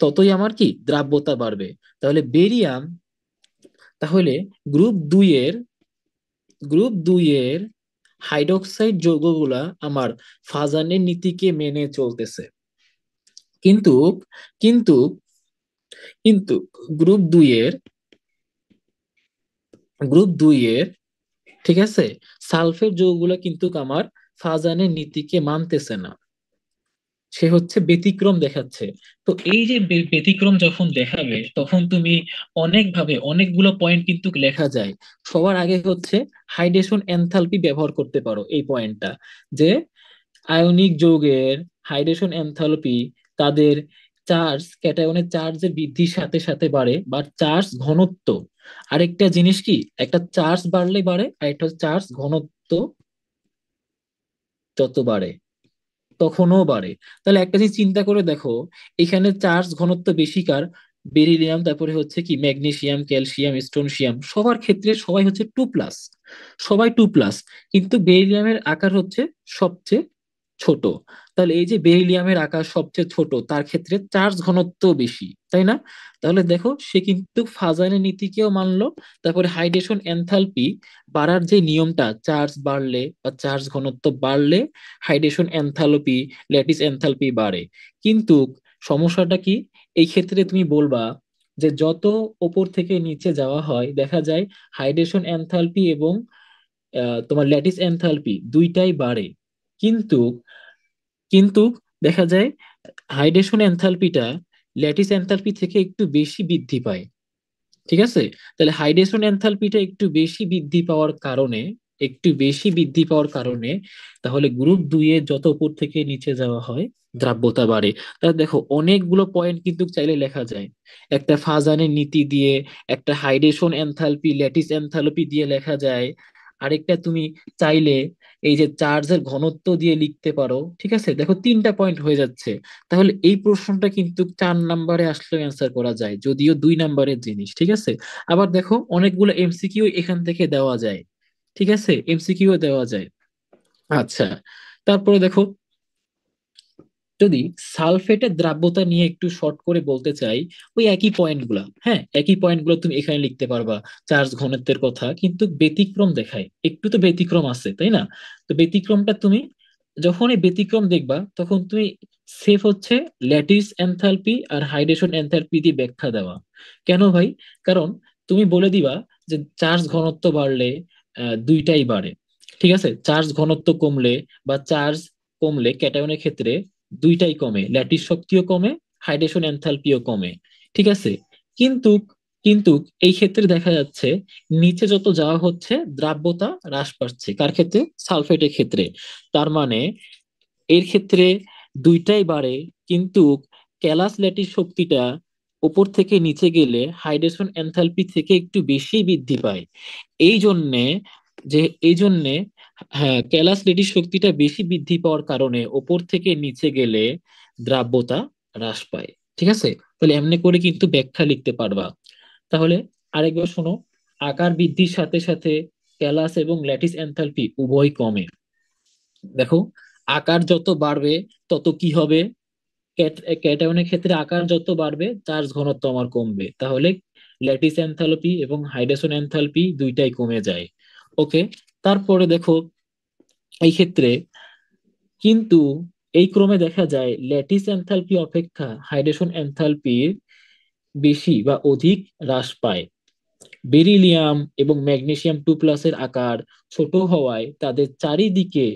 ততই আমার কি দ্রাব্যতা বাড়বে। তাহলে বেরিয়াম, তাহলে গ্রুপ 2 এর, গ্রুপ 2 এর হাইড্রোক্সাইড যৌগগুলা আমার ফাজানের নীতিকে মেনে চলতেছে। কিন্তু কিন্তু কিন্তু গ্রুপ 2 এর, গ্রুপ 2 এর, ঠিক আছে, সালফেট যৌগগুলো কিন্তু আমার ফাজানের নীতিকে মানতেছে না, সে হচ্ছে ব্যতিক্রম দেখাচ্ছে। তো এই যে ব্যতিক্রম যখন দেখাবে তখন তুমি অনেকভাবে অনেকগুলো পয়েন্ট কিন্তু লেখা যায়। সবার আগে হচ্ছে হাইড্রেশন এনথালপি ব্যবহার করতে পারো এই পয়েন্টটা, যে আয়নিক যৌগের হাইড্রেশন এনথালপি তাদের চার্জ, ক্যাটায়নের চার্জের বৃদ্ধির সাথে সাথে বাড়ে, বা চার্জ ঘনত্ব, আরেকটা জিনিস কি, একটা চার্জ বাড়লে বাড়ে, আর একটা চার্জ ঘনত্ব যত বাড়ে তখনও বাড়ে। তাহলে একটা জিনিস চিন্তা করে দেখো, এখানে চার্জ ঘনত্ব বেশি কার? বেরিলিয়াম, তারপরে হচ্ছে কি ম্যাগনেসিয়াম, ক্যালসিয়াম, স্টোনসিয়াম, সবার ক্ষেত্রে সবাই হচ্ছে 2+, সবাই 2+, কিন্তু বেরিলিয়ামের আকার হচ্ছে সবচেয়ে ছোট। তাহলে এই যে বেরিলিয়ামের আকার সবচেয়ে ছোট, তার ক্ষেত্রে চার্জ ঘনত্ব বেশি, তাই না? তাহলে দেখো সে কিন্তু ফাজানের নীতিকেও মানলো। তারপরে হাইড্রেশন এনথালপি বাড়ার যে নিয়মটা, চার্জ বাড়লে বা চার্জ ঘনত্ব বাড়লে হাইড্রেশন এনথালপি, ল্যাটিস এনথালপি বাড়ে। কিন্তু সমস্যাটা কি, এই ক্ষেত্রে তুমি বলবা যে যত ওপর থেকে নিচে যাওয়া হয় দেখা যায় হাইড্রেশন এনথালপি এবং তোমার ল্যাটিস এনথালপি দুইটাই বাড়ে। কিন্তু কিন্তু দেখা যায় হাইড্রেশন এনথালপিটা ল্যাটিস এনথালপি থেকে একটু বেশি বৃদ্ধি পায়। ঠিক আছে? তাহলে হাইড্রেশন এনথালপিটা একটু বেশি বৃদ্ধি পাওয়ার কারণে তাহলে গ্রুপ 2 এ যত উপর থেকে নিচে যাওয়া হয় দ্রাব্যতা বাড়ে। তাহলে দেখো অনেকগুলো পয়েন্ট কিন্তু চাইলে লেখা যায়, একটা ফাজানের নীতি দিয়ে, একটা হাইড্রেশন এনথালপি ল্যাটিস এনথালপি দিয়ে লেখা যায়, আরেকটা তুমি চাইলে এই যে চার্জের ঘনত্ব দিয়ে লিখতে পারো। ঠিক আছে, দেখো 3টা পয়েন্ট হয়ে যাচ্ছে। তাহলে এই প্রশ্নটা কিন্তু 4 নম্বরে আসলেও অ্যান্সার করা যায়, যদিও 2 নম্বরের জিনিস। ঠিক আছে, আবার দেখো অনেকগুলো এমসিকিউ এখান থেকে দেওয়া যায়। ঠিক আছে, এমসিকিউ দেওয়া যায়। আচ্ছা, তারপরে দেখো, যদি সালফেটের দ্রাব্যতা নিয়ে একটু শর্ট করে বলতে চাই, ওই একই পয়েন্টগুলা, হ্যাঁ একই পয়েন্টগুলো তুমি এখানে লিখতে পারবা। চার্জ ঘনত্বের কথা কিন্তু ব্যতিক্রম দেখায়, একটু তো ব্যতিক্রম আছে তাই না? তো ব্যতিক্রমটা তুমি যখনই ব্যতিক্রম দেখবা তখন তুমি সেফ হচ্ছে ল্যাটিস এনথালপি আর হাইড্রেশন এনথালপি দিয়ে ব্যাখ্যা দেওয়া। কেন ভাই? কারণ তুমি বলে দিবা যে চার্জ ঘনত্ব বাড়লে দুইটাই বাড়ে। ঠিক আছে, চার্জ ঘনত্ব কমলে বা চার্জ কমলে ক্যাটায়নের ক্ষেত্রে দুইটাই কমে, ল্যাটিস শক্তিও কমে, হাইড্রেশন এনথালপিও কমে। ঠিক আছে, কিন্তু কিন্তু এই ক্ষেত্রে দেখা যাচ্ছে নিচে যত যাওয়া হচ্ছে দ্রাব্যতা হ্রাস পাচ্ছে, কার ক্ষেত্রে? সালফেটের ক্ষেত্রে। তার মানে এর ক্ষেত্রে দুইটাই বাড়ে, কিন্তু ক্যালাস ল্যাটিস শক্তিটা উপর থেকে নিচে গেলে হাইড্রেশন এনথালপি থেকে একটু বেশি বৃদ্ধি পায়। এই জন্যে এই জন্যে হ্যাঁ, ক্যালাস ল্যাটিস শক্তিটা বেশি বৃদ্ধি পাওয়ার কারণে ওপর থেকে নিচে গেলে দ্রাব্যতা হ্রাস পায়। ঠিক আছে, তাহলে এমনি করে কিন্তু ব্যাখ্যা লিখতে পারবা। তাহলে আরেকবার শোনো, আকার বৃদ্ধির সাথে সাথে ক্যালাস এবং ল্যাটিস এনথালপি উভয় কমে। দেখো, আকার যত বাড়বে তত কি হবে? ক্যাটায়নের ক্ষেত্রে আকার যত বাড়বে চার্জ ঘনত্ব আমার কমবে, তাহলে ল্যাটিস এনথালপি এবং হাইড্রেশন এনথালপি দুইটাই কমে যায়। ওকে, তারপরে দেখো এই ক্ষেত্রে কিন্তু এই ক্রমে দেখা যায় ল্যাটিস এনথালপি অপেক্ষা হাইড্রেশন এনথালপির বেশি বা অধিক হ্রাস পায়। বেরিলিয়াম এবং ম্যাগনেসিয়াম 2+-এর আকার ছোট হওয়ায় তাদের চারিদিকে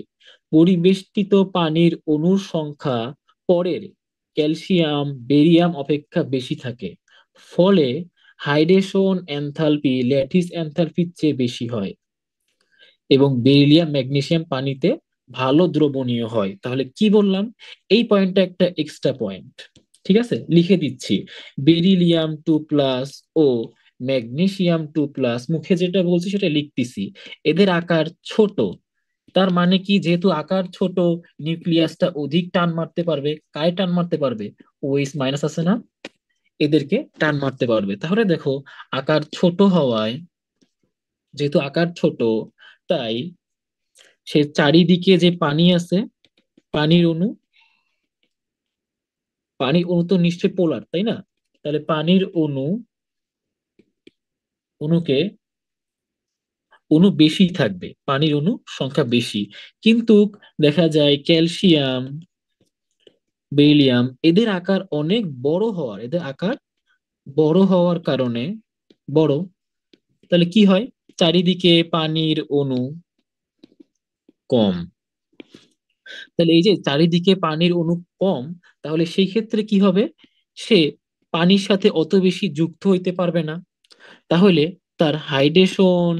পরিবেষ্টিত পানির অণুর সংখ্যা পরের ক্যালসিয়াম বেরিয়াম অপেক্ষা বেশি থাকে। ফলে হাইড্রেশন এনথালপি ল্যাটিস এনথালপির চেয়ে বেশি হয় এবং বেরিলিয়াম ম্যাগনেসিয়াম পানিতে ভালো দ্রবণীয় হয়। তাহলে কি বললাম? এই পয়েন্টটা একটা এক্সট্রা পয়েন্ট। ঠিক আছে, লিখে দিচ্ছি। বেরিলিয়াম 2+ ও ম্যাগনেসিয়াম 2+, মুখে যেটা বলছি সেটা লিখতেছি, এদের আকার ছোট। তার মানে কি, যেহেতু আকার ছোট, নিউক্লিয়াসটা অধিক টান মারতে পারবে। কায় টান মারতে পারবে? ওএইচ মাইনাস আছে না, এদেরকে টান মারতে পারবে। তাহলে দেখো, আকার ছোট হওয়ায়, যেহেতু আকার ছোট, তাই সে চারিদিকে যে পানি আছে, পানির অণু, পানির অণু তো নিশ্চয়ই পোলার তাই না? তাহলে পানির অণুকে অণু বেশি থাকবে, পানির অণু সংখ্যা বেশি। কিন্তু দেখা যায় ক্যালসিয়াম, বেরিলিয়াম এদের আকার অনেক বড় হওয়ার কারণে বড়, তাহলে কি হয়? চারিদিকে পানির অণু কম। তাহলে এই যে চারিদিকে পানির অণু কম, তাহলে সেই ক্ষেত্রে কি হবে? সে পানির সাথে অত বেশি যুক্ত হইতে পারবে না। তাহলে তার হাইড্রেশন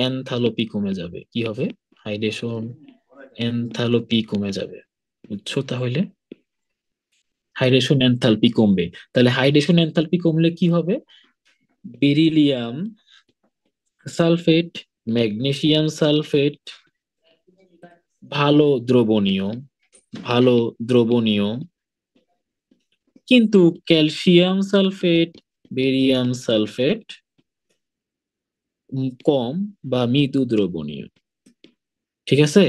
এনথালপি কমে যাবে। কি হবে? হাইড্রেশন এনথালপি কমে যাবে। বুঝছো তাহলে? হাইড্রেশন এনথালপি কমবে। তাহলে হাইড্রেশন এনথালপি কমলে কি হবে? বেরিলিয়াম সালফেট, ম্যাগনেসিয়াম সালফেট ভালো দ্রবণীয়, ভালো দ্রবণীয়, কিন্তু ক্যালসিয়াম সালফেট, বেরিয়াম সালফেট কম বা মৃদু দ্রবণীয়। ঠিক আছে?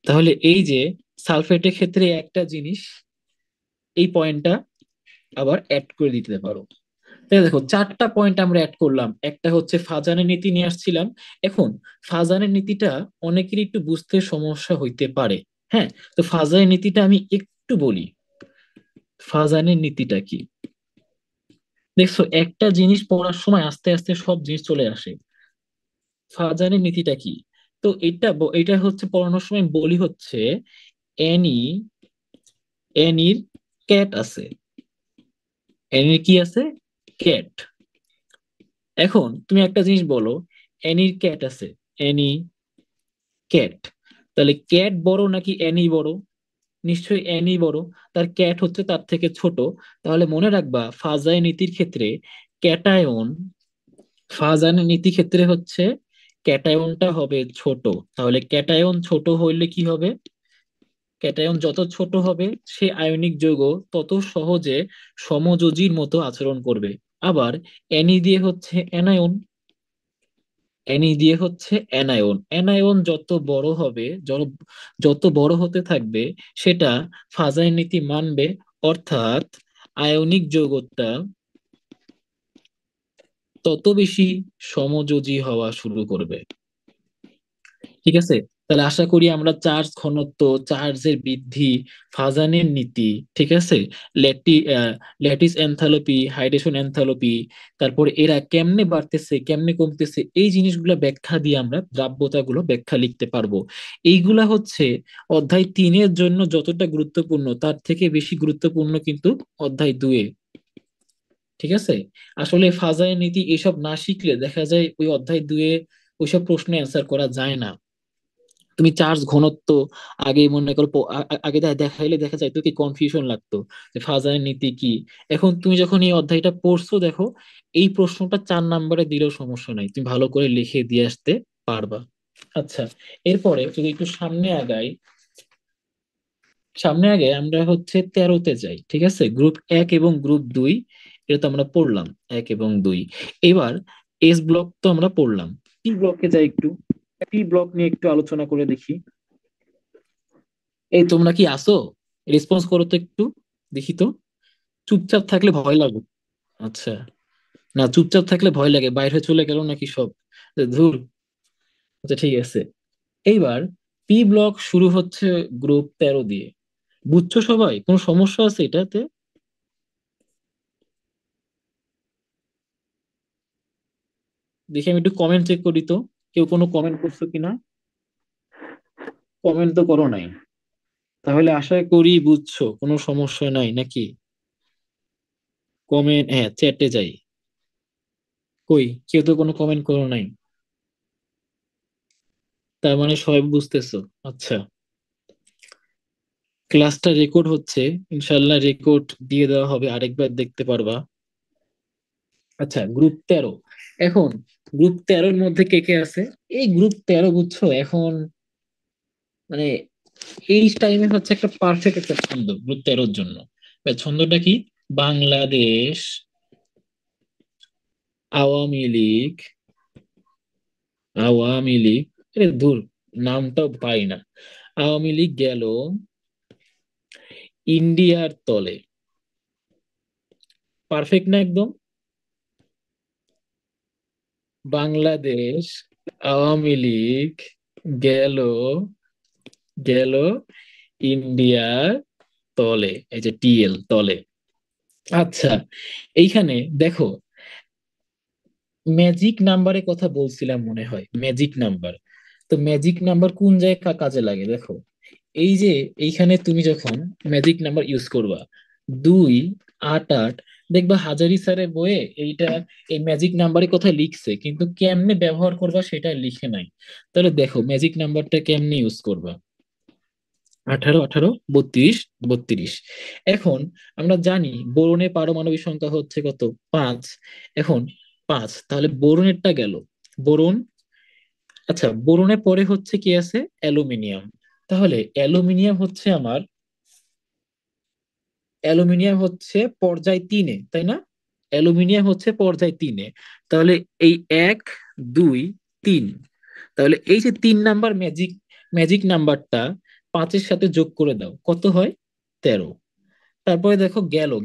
তাহলে এই যে সালফেটের ক্ষেত্রে একটা জিনিস, এই পয়েন্টটা আবার অ্যাড করে দিতে পারো। তাহলে দেখো, চারটা পয়েন্ট আমরা অ্যাড করলাম। একটা হচ্ছে ফাজানের নীতি নিয়ে আসছিলাম। এখন ফাজানের নীতিটা অনেকেরই একটু বুঝতে সমস্যা হইতে পারে। হ্যাঁ, তো ফাজানের নীতিটা আমি একটু বলি। ফাজানের নীতিটা কি? দেখছো, একটা জিনিস পড়ার সময় আস্তে আস্তে সব জিনিস চলে আসে। ফাজানের নীতিটা কি? তো এটা হচ্ছে পড়ানোর সময় বলি হচ্ছে অ্যানি, অ্যানির ক্যাট আছে। অ্যানির কি আছে? ক্যাট। এখন তুমি একটা জিনিস বলো, অ্যানির ক্যাট আছে, অ্যানি ক্যাট। তাহলে ক্যাট বড় নাকি অ্যানি বড়? নিশ্চয়ই অ্যানি বড়। তার ক্যাট হচ্ছে তার থেকে ছোট। তাহলে মনে রাখবা, ফাজাই নীতির ক্ষেত্রে ক্যাটায়ন, ফাজান নীতি ক্ষেত্রে হচ্ছে ক্যাটায়নটা হবে ছোট। তাহলে ক্যাটায়ন ছোট হইলে কি হবে? ক্যাটায়ন যত ছোট হবে, সে আয়নিক যৌগ তত সহজে সমযোজীর মতো আচরণ করবে। আবার অ্যানি দিয়ে হচ্ছে অ্যানায়ন, অ্যানি দিয়ে হচ্ছে অ্যানায়ন। অ্যানায়ন যত বড় হবে, যত বড় হতে থাকবে, সেটা ফাজাইন নীতি মানবে। অর্থাৎ আয়নিক যৌগটা তত বেশি সমযোজী হওয়া শুরু করবে। ঠিক আছে? তাহলে আশা করি আমরা চার্জ ঘনত্ব, চার্জের বৃদ্ধি, ফাজানের নীতি, ঠিক আছে, ল্যাটিস এনথালপি, হাইড্রেশন এনথালপি, তারপর এরা কেমনে বাড়তেছে কেমনে কমতেছে, এই জিনিসগুলো ব্যাখ্যা দিয়ে আমরা দ্রাব্যতাগুলো ব্যাখ্যা লিখতে পারবো। এইগুলা হচ্ছে অধ্যায় 3-এর জন্য যতটা গুরুত্বপূর্ণ, তার থেকে বেশি গুরুত্বপূর্ণ কিন্তু অধ্যায় 2-এ। ঠিক আছে? আসলে ফাজাইন নীতি এসব না শিখলে দেখা যায় ওই অধ্যায় 2-এ ওইসব প্রশ্ন অ্যান্সার করা যায় না। তুমি চার্জ ঘনত্ব আগে মনে করো আগে দেখাইলে দেখা যায় তো কি কনফিউশন লাগতো যে ফাজাইন নীতি কি। এখন তুমি যখন এই অধ্যায়টা পড়ছো, দেখো এই প্রশ্নটা 4 নম্বরে দিলেও সমস্যা নাই, তুমি ভালো করে লিখে দিয়ে আসতে পারবা। আচ্ছা, এরপরে যদি একটু সামনে আগে আমরা হচ্ছে 13-তে যাই। ঠিক আছে, গ্রুপ 1 এবং গ্রুপ 2 এটা তো আমরা পড়লাম, 1 এবং 2। এবার এস ব্লক তো আমরা পড়লাম। পি ব্লকে যাই একটু, পি ব্লক নিয়ে একটু আলোচনা করে দেখি। এই তোমরা কি আসো? রেসপন্স করো তো একটু, দেখি তো। চুপচাপ থাকলে ভয় লাগে। আচ্ছা, না চুপচাপ থাকলে ভয় লাগে, বাইরে চলে গেল নাকি সব, ধুর। আচ্ছা ঠিক আছে। এইবার পি ব্লক শুরু হচ্ছে গ্রুপ 13 দিয়ে। বুঝছো সবাই? কোনো সমস্যা আছে এটাতে? দেখি আমি একটু কমেন্ট চেক করি তো, কেউ কোনো কমেন্ট করছো কিনা। কমেন্ট তো করো নাই, তাহলে আশা করি বুঝছো, কোনো সমস্যা নাই নাকি? কমেন্ট, হ্যাঁ চ্যাটে যাই। কই, কেউ তো কোনো কমেন্ট করো নাই, তার মানে সবাই বুঝতেছো। আচ্ছা, ক্লাসটা রেকর্ড হচ্ছে, ইনশাল্লাহ রেকর্ড দিয়ে দেওয়া হবে, আরেকবার দেখতে পারবা। আচ্ছা, গ্রুপ 13। এখন গ্রুপ 13-এর মধ্যে কে কে আছে? এই গ্রুপ 13 বুঝছো এখন, মানে এই টাইমে হচ্ছে একটা পারফেক্ট একটা ছন্দ গ্রুপ 13-র জন্য। ছন্দটা কি? বাংলাদেশ আওয়ামী লীগ, আওয়ামী লীগ, আরে ধুর, নামটাও পাই না। আওয়ামী লীগ গেল ইন্ডিয়ার তলে। পারফেক্ট না একদম? বাংলাদেশ আওয়ামী লীগ গেল, গেল ইন্ডিয়ার তলে, এই যে টিএল তলে। আচ্ছা, এইখানে দেখো, ম্যাজিক নাম্বারের কথা বলছিলাম মনে হয়, ম্যাজিক নাম্বার। তো ম্যাজিক নাম্বার কোন জায়গায় কাজে লাগে দেখো। এই যে এইখানে তুমি যখন ম্যাজিক নাম্বার ইউজ করবা, 2, 8, 8, দেখবা হাজারি স্যারের বইয়ে এইটা, এই ম্যাজিক নাম্বারের কথা লিখছে, কিন্তু কেমনে ব্যবহার করবা সেটা লিখে নাই। তাহলে দেখো ম্যাজিক নাম্বারটা কেমনে ইউজ করবা। 18 18 32 32। এখন আমরা জানি বোরনের পারমাণবিক সংখ্যা হচ্ছে কত? 5। এখন 5, তাহলে বোরনেরটা গেল। বোরন, আচ্ছা বোরনের পরে হচ্ছে কি আছে? অ্যালুমিনিয়াম। তাহলে অ্যালুমিনিয়াম হচ্ছে পর্যায় 3-এ, তাই না? অ্যালুমিনিয়াম হচ্ছে পর্যায় 3-এ। তাহলে এই 1 2 3, তাহলে এই যে 3 নাম্বার ম্যাজিক ম্যাজিক নাম্বারটা 5-এর সাথে যোগ করে দাও, কত হয়? 13। তারপরে দেখো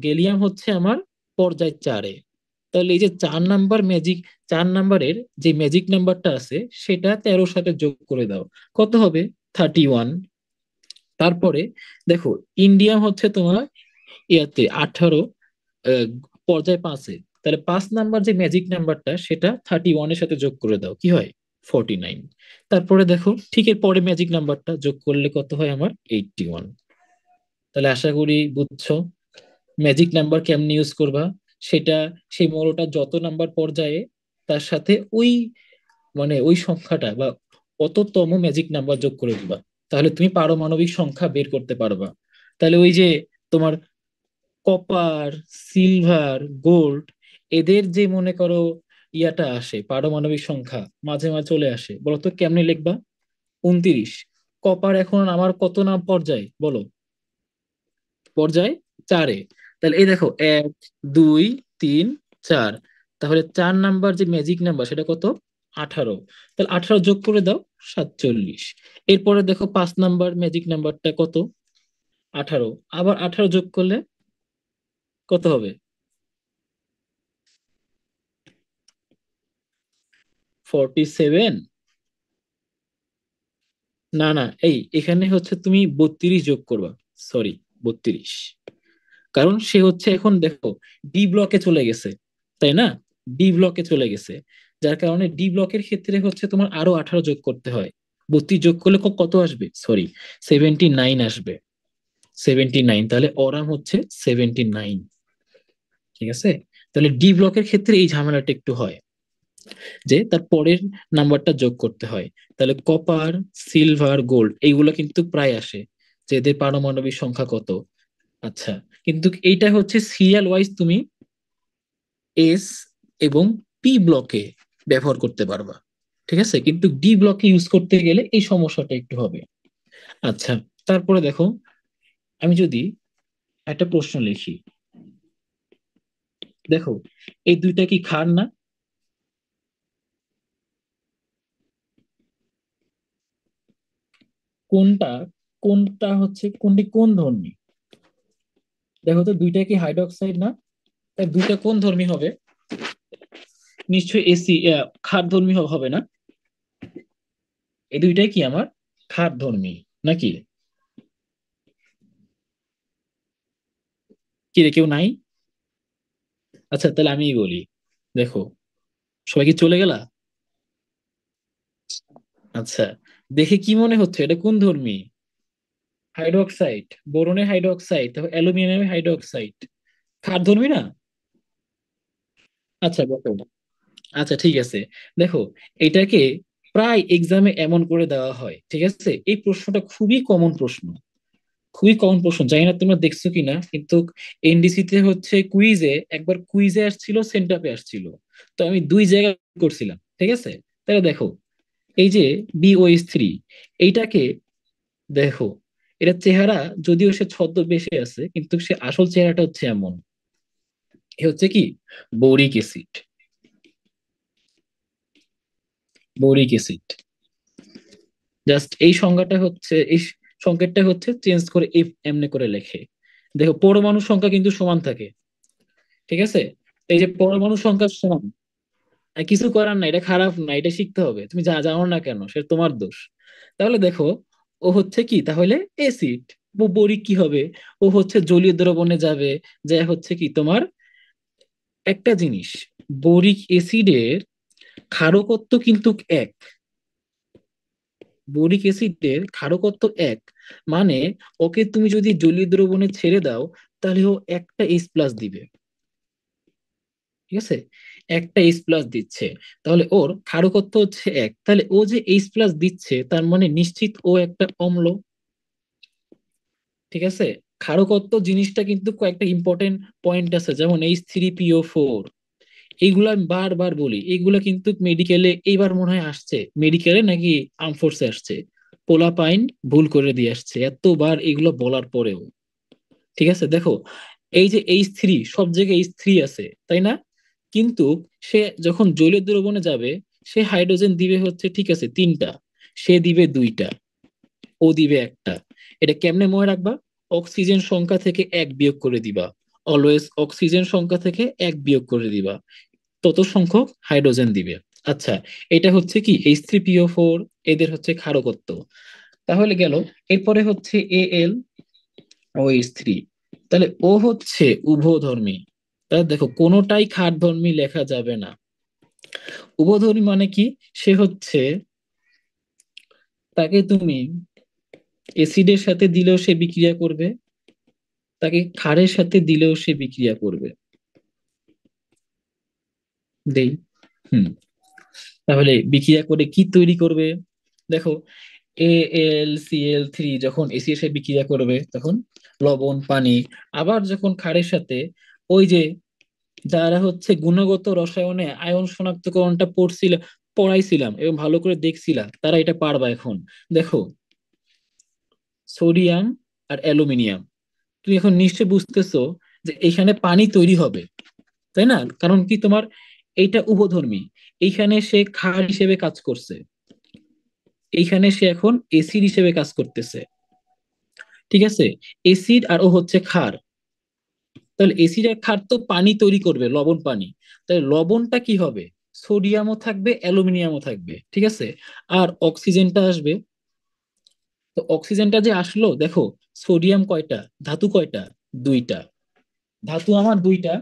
গেলিয়াম হচ্ছে আমার পর্যায় 4-এ। তাহলে এই যে 4 নাম্বারের যে ম্যাজিক নাম্বারটা আছে সেটা 13-র সাথে যোগ করে দাও, কত হবে? 31। তারপরে দেখো ইন্ডিয়াম হচ্ছে তোমার ইয়াতে 18, আহ, পর্যায় 5-এ। তাহলে 5 নাম্বার যে ম্যাজিক নাম্বারটা সেটা 31-এর সাথে যোগ করে দাও, কি হয়? 49। তারপরে দেখো ঠিক এর পরে ম্যাজিক নাম্বারটা যোগ করলে কত হয় আমার? 81। তাহলে আশা করি বুঝছো ম্যাজিক নাম্বার কেমনে ইউজ করবা। সেটা সেই মৌলটা যত নাম্বার পর্যায়ে, তার সাথে ওই মানে ওই সংখ্যাটা বা অততম ম্যাজিক নাম্বার যোগ করে দিবা, তাহলে তুমি পারমাণবিক সংখ্যা বের করতে পারবা। তাহলে ওই যে তোমার কপার, সিলভার, গোল্ড, এদের যে মনে করো ইয়াটা আসে পারমাণবিক সংখ্যা মাঝে মাঝে চলে আসে, বলো তো কেমনে লিখবা? 29। কপার এখন আমার কত নাম পর্যায়ে বলো? পর্যায় 4-এ। তাহলে এই দেখো 1 2 3 4, তাহলে 4 নাম্বার যে ম্যাজিক নাম্বার সেটা কত? 18। তাহলে 18 যোগ করে দাও, 47। এরপরে দেখো 5 নাম্বার ম্যাজিক নাম্বারটা কত? 18। আবার 18 যোগ করলে কত হবে? 47। না না, এখানে হচ্ছে তুমি 32 যোগ করবা। সরি, 32। কারণ সে হচ্ছে এখন দেখো ডি ব্লকে চলে গেছে, তাই না? ডি ব্লকে চলে গেছে, যার কারণে ডি ব্লকের ক্ষেত্রে হচ্ছে তোমার আরো 18 যোগ করতে হয়। 32 যোগ করলে কত আসবে? সরি, 79 আসবে। 79, তাহলে অরাম হচ্ছে 79। ঠিক আছে? তাহলে ডি ব্লকের ক্ষেত্রে এই ঝামেলাটা একটু হয় যে তার পরের নাম্বারটা যোগ করতে হয়। তাহলে কপার, সিলভার, গোল্ড এইগুলো কিন্তু প্রায় আসে যে এদের পারমাণবিক সংখ্যা কত। আচ্ছা, কিন্তু এইটা হচ্ছে সিরিয়াল ওয়াইজ তুমি এস এবং পি ব্লকে ব্যবহার করতে পারবা। ঠিক আছে, কিন্তু ডি ব্লকে ইউজ করতে গেলে এই সমস্যাটা একটু হবে। আচ্ছা, তারপরে দেখো আমি যদি একটা প্রশ্ন লিখি, দেখো এই দুইটা কি ক্ষার না? কোনটা কোনটা হচ্ছে কোনটি কোন ধর্মী? দেখো তো দুইটা কি হাইড্রোক্সাইড না? তাই দুইটা কোন ধর্মী হবে? নিশ্চয়ই এসি ক্ষার ধর্মী হবে না? এই দুইটাই কি আমার ক্ষার ধর্মী নাকি? কি রে, কেউ নাই? আচ্ছা তাহলে আমিই বলি। দেখো, সবাই কি চলে গেলা? আচ্ছা, দেখে কি মনে হচ্ছে এটা কোন ধর্মী? হাইড্রোক্সাইড। বোরনের হাইড্রোক্সাইড, তারপর অ্যালুমিনিয়ামের হাইড্রোক্সাইড। ক্ষার ধর্মী না? আচ্ছা দেখো, আচ্ছা ঠিক আছে। দেখো, এটাকে প্রায় এক্সামে এমন করে দেওয়া হয়, ঠিক আছে? এই প্রশ্নটা খুবই কমন প্রশ্ন, খুবই কমন প্রশ্ন, জানি না তোমরা দেখছো কিনা, কিন্তু এনডিসি তে হচ্ছে কুইজে, একবার কুইজে আসছিল, সেন্টাপে আসছিল। তো আমি দুই জায়গায় করছিলাম, ঠিক আছে? তাহলে দেখো এই যে BOH3, এইটাকে দেখো, এটা চেহারা যদিও সে ছদ্মবেশে আছে কিন্তু সে আসল চেহারাটা হচ্ছে এমন। এ হচ্ছে কি? Boric acid. Boric acid. Just এই সংজ্ঞাটা হচ্ছে সংকেতটা হচ্ছে চেঞ্জ করে এমনি করে লেখে। দেখো পরমাণু সংখ্যা কিন্তু সমান থাকে, ঠিক আছে? এই যে পরমাণু সংখ্যা সমান, আর কিছু করার নাই, এটা খারাপ না, এটা শিখতে হবে, তুমি যা জানো না কেন সেটা তোমার দোষ। তাহলে দেখো ও হচ্ছে কি তাহলে? অ্যাসিড। বরিক কি হবে? ও হচ্ছে জলীয় দ্রবণে যাবে, যা হচ্ছে কি তোমার একটা জিনিস, বোরিক অ্যাসিডের ক্ষারকত্ব কিন্তু এক। বোরিক অ্যাসিডের ক্ষারকত্ব এক, মানে ওকে তুমি যদি জলীয় দ্রবণে ছেড়ে দাও তাহলে ও একটা H+ দিবে। ঠিক আছে, একটা H+ দিচ্ছে, তাহলে ওর ক্ষারকত্ব হচ্ছে এক, তাহলে ও যে H+ দিচ্ছে তার মানে নিশ্চিত ও একটা অম্ল। ঠিক আছে। ক্ষারকত্ব জিনিসটা কিন্তু কয়েকটা ইম্পর্টেন্ট পয়েন্ট আছে, যেমন H3PO4, এইগুলা আমি বারবার বলি, এইগুলা কিন্তু মেডিকেলে এইবার মনে হয় আসছে, মেডিকেলে নাকি আর্মফোর্সে আসছে, পোলাপাইন ভুল করে দিয়ে আসছে এতবার এগুলো বলার পরেও। ঠিক আছে, দেখো, এই যে H3, সব জায়গায় H3 আছে তাই না, কিন্তু সে যখন জলীয় দ্রবণে যাবে, সে হাইড্রোজেন দিবে হচ্ছে ঠিক আছে তিনটা, সে দিবে দুইটা, ও দিবে একটা। এটা কেমনে মনে রাখবা? অক্সিজেন সংখ্যা থেকে এক বিয়োগ করে দিবা, অলওয়েজ অক্সিজেন সংখ্যা থেকে এক বিয়োগ করে দিবা, তত সংখ্যক হাইড্রোজেন দিবে। আচ্ছা, এটা হচ্ছে কি H3PO4, এদের হচ্ছে ক্ষারকত্ব। তাহলে গেল, এরপরে হচ্ছে AlOH3, তাহলে ও হচ্ছে উভধর্মী। তাহলে দেখো, কোনোটাই ক্ষারধর্মী লেখা যাবে না। উভধর্মী মানে কি? সে হচ্ছে, তাকে তুমি অ্যাসিডের সাথে দিলেও সে বিক্রিয়া করবে, তাকে ক্ষারের সাথে দিলেও সে বিক্রিয়া করবে। দেই। হুম। তাহলে বিক্রিয়া করে কি তৈরি করবে? দেখো, AlCl3 যখন এসিড এর সাথে বিক্রিয়া করবে তখন লবণ, পানি। আবার যখন ক্ষারের সাথে, ওই যে যারা হচ্ছে গুণগত রসায়নে আয়ন শনাক্তকরণটা পড়াইছিলাম এবং ভালো করে দেখছিলাম, তারা এটা পারবা এখন। দেখো, সোডিয়াম আর অ্যালুমিনিয়াম, তুমি এখন নিশ্চয় বুঝতেছো যে এখানে পানি তৈরি হবে, তাই না? কারণ কি তোমার, এইটা উভধর্মী, এইখানে সে ক্ষার হিসেবে কাজ করছে, এইখানে সে এখন এসিড হিসেবে কাজ করতেছে। ঠিক আছে, এসিড আর ও হচ্ছে ক্ষার, তাহলে এসিড আর ক্ষার তো পানি তৈরি করবে, লবণ পানি। তাহলে লবণটা কি হবে? সোডিয়ামও থাকবে, অ্যালুমিনিয়ামও থাকবে, ঠিক আছে। আর অক্সিজেনটা আসবে। তো অক্সিজেনটা যে আসলো, দেখো, সোডিয়াম কয়টা, ধাতু কয়টা, দুইটা, ধাতু আমার দুইটা,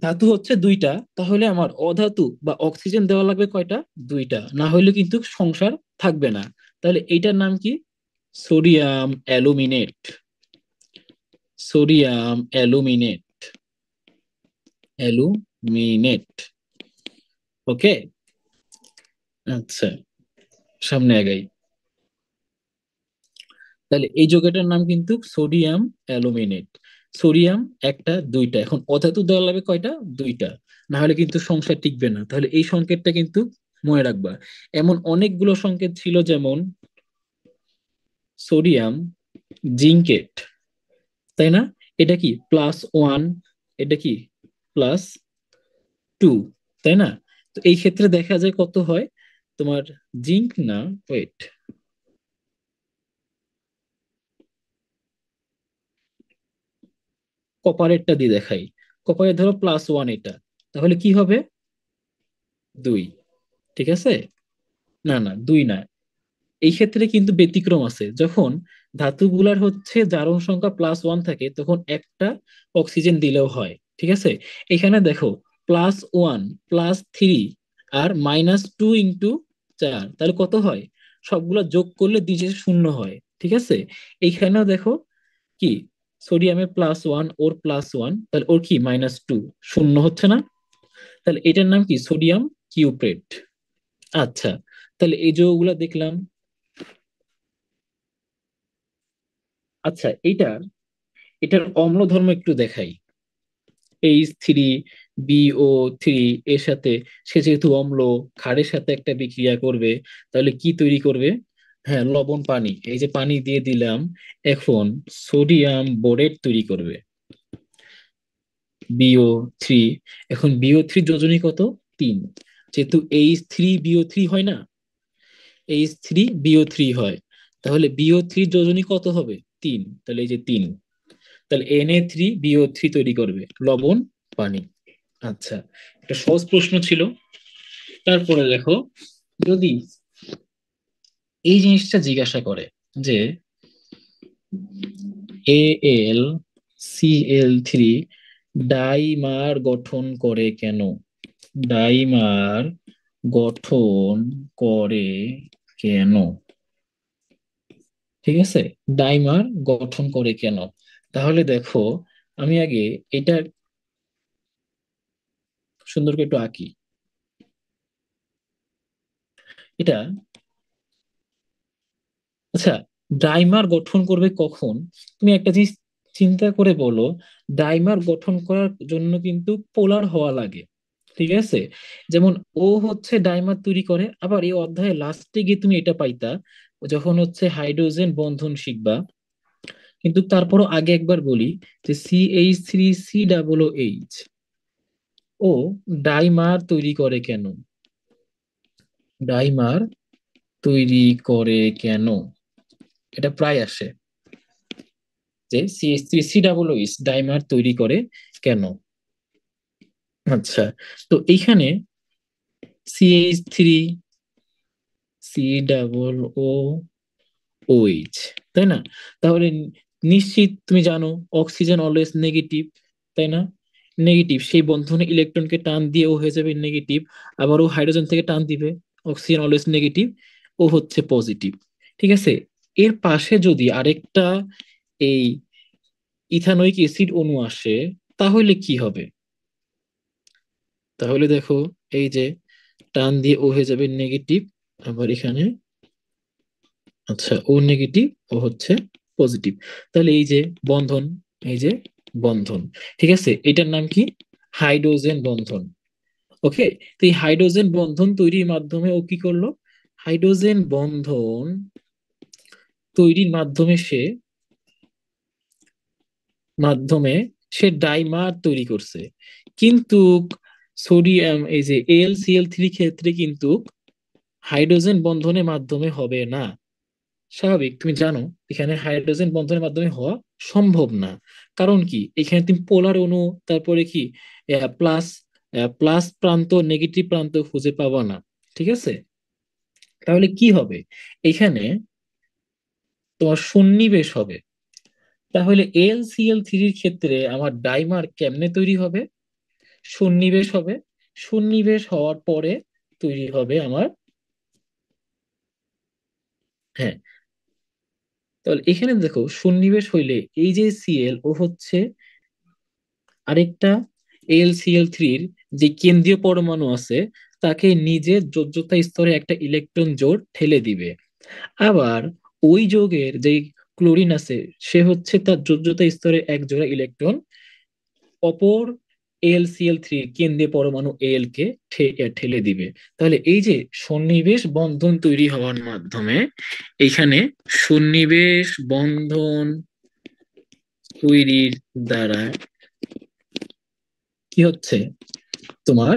ধাতু হচ্ছে দুইটা, তাহলে আমার অধাতু বা অক্সিজেন দেওয়া লাগবে কয়টা, দুইটা, না হলে কিন্তু সংসার থাকবে না। তাহলে এইটার নাম কি? Sodium aluminate, sodium aluminate, aluminate. Okay. আচ্ছা, সামনে আগাই। তাহলে এই যৌগটার নাম কিন্তু সোডিয়াম অ্যালুমিনেট। সোডিয়াম একটা, দুইটা, এখন অধাতু দেওয়া লাগবে কয়টা, দুইটা, না হলে কিন্তু সংসার টিকবে না। তাহলে এই সংকেতটা কিন্তু মনে রাখবা। এমন অনেকগুলো সংকেত ছিল, যেমন সোডিয়াম জিঙ্কেট, তাই না? এটা কি +1, এটা কি +2, তাই না? তো এই ক্ষেত্রে দেখা যায় কত হয় তোমার, জিঙ্ক না, ওয়েট, কপারেটটা দিয়ে দেখাই। কপারেট ধরো +1 এটা, তাহলে কি হবে, 2। ঠিক আছে, না না, 2 না। এই ক্ষেত্রে কিন্তু ব্যতিক্রম আছে, যখন ধাতুগুলার হচ্ছে জারণ সংখ্যা +1 থাকে তখন একটা অক্সিজেন দিলেও হয়। ঠিক আছে, এখানে দেখো, +1, +3 আর -2 ইন্টু 4, তাহলে কত হয়? সবগুলা যোগ করলে দিশে শূন্য হয়। ঠিক আছে, এইখানেও দেখো কি, সোডিয়ামের +1, ওর +1, তাহলে ওর কি -2, শূন্য হচ্ছে না? তাহলে এটার নাম কি, সোডিয়াম কিউপ্রেট। আচ্ছা, তাহলে এই যৌগগুলা দেখলাম। আচ্ছা, এটার অম্ল ধর্ম একটু দেখাই। H3BO3 এর সাথে, সে যেহেতু অম্ল, ক্ষারের সাথে একটা বিক্রিয়া করবে, তাহলে কি তৈরি করবে? হ্যাঁ, লবণ পানি, এই যে পানি দিয়ে দিলাম, এখন সোডিয়াম বোরেট তৈরি করবে, BO3। এখন BO3 যোজনী কত? 3। যেহেতু H3BO3 হয় না, H3BO3 হয়, তাহলে BO3 যোজনী কত হবে? 3, তাহলে এই যে 3, তাহলে Na3BO3 তৈরি করবে, লবণ পানি। আচ্ছা, একটা সহজ প্রশ্ন ছিল। তারপরে দেখো, যদি এই জিনিসটা জিজ্ঞাসা করে যে AlCl3 ডাইমার গঠন করে কেন, ডাইমার গঠন করে কেন? ঠিক আছে, ডাইমার গঠন করে কেন? তাহলে দেখো, আমি আগে এটা সুন্দর করে একটু আঁকি। এটা আচ্ছা, ডাইমার গঠন করবে কখন? তুমি একটা জিনিস চিন্তা করে বলো, ডাইমার গঠন করার জন্য কিন্তু পোলার হওয়া লাগে, ঠিক আছে? যেমন ও হচ্ছে ডাইমার তৈরি করে, আবার এই অধ্যায়ের লাস্টে গিয়ে তুমি এটা পাইতা যখন হচ্ছে হাইড্রোজেন বন্ধন শিখবা। কিন্তু তারপরও আগে একবার বলি যে CH3COOH ও ডাইমার তৈরি করে কেন? ডাইমার তৈরি করে কেন? এটা প্রায় আসে যে CH3COOH ডাইমার তৈরি করে কেন। আচ্ছা, তো এইখানে CH3COOH, তাই না? তাহলে নিশ্চিত তুমি জানো অক্সিজেন অলওয়েজ নেগেটিভ, তাই না? নেগেটিভ, সেই বন্ধনে ইলেকট্রনকে টান দিয়ে ও হয়ে যাবে নেগেটিভ, আবার ও হাইড্রোজেন থেকে টান দিবে, অক্সিজেন অলওয়েজ নেগেটিভ, ও হচ্ছে পজিটিভ। ঠিক আছে, এর পাশে যদি আরেকটা এই ইথানোয়িক অ্যাসিড অণু আসে, তাহলে কি হবে? তাহলে দেখো, এই যে টান দিয়ে ও হয়ে যাবে নেগেটিভ, আবার এখানে আচ্ছা ও নেগেটিভ, ও হচ্ছে পজিটিভ। তাহলে এই যে বন্ধন, এই যে বন্ধন, ঠিক আছে, এটার নাম কি? হাইড্রোজেন বন্ধন। ওকে, তো এই হাইড্রোজেন বন্ধন তৈরির মাধ্যমে ও কি করলো? হাইড্রোজেন বন্ধন তৈরির মাধ্যমে সে ডাইমার তৈরি করছে। কিন্তু সোডিয়াম, এই যে AlCl3 ক্ষেত্রে কিন্তু হাইড্রোজেন বন্ধনের মাধ্যমে হবে না। স্বাভাবিক, তুমি জানো এখানে হাইড্রোজেন বন্ধনের মাধ্যমে হওয়া সম্ভব না। কারণ কি, এখানে তুমি পোলার অণু, তারপরে কি প্লাস প্লাস প্রান্ত, নেগেটিভ প্রান্ত খুঁজে পাবা না। ঠিক আছে, তাহলে কি হবে? এখানে তোমার সন্নিবেশ হবে। তাহলে AlCl3 ক্ষেত্রে আমার ডাইমার কেমনে তৈরি হবে? সন্নিবেশ হবে। সন্নিবেশ হওয়ার পরে তৈরি হবে আমার, হ্যাঁ, তাহলে এখানে দেখো সন্নিবেশ হইলে এই যে Cl ও হচ্ছে আরেকটা AlCl3-র যে কেন্দ্রীয় পরমাণু আছে তাকে নিজের যোজ্যতা স্তরে একটা ইলেকট্রন জোড় ঠেলে দিবে। আবার ওই যৌগের যে ক্লোরিন আছে, সে হচ্ছে তার যোজ্যতা স্তরে এক জোড়া ইলেকট্রন অপর AlCl3 কেন্দ্রীয় পরমাণু Al কে ঠেলে দিবে। তাহলে এই যে সন্নিবেশ বন্ধন তৈরি হওয়ার মাধ্যমে এখানে সন্নিবেশ বন্ধন তৈরির দ্বারা কি হচ্ছে? তোমার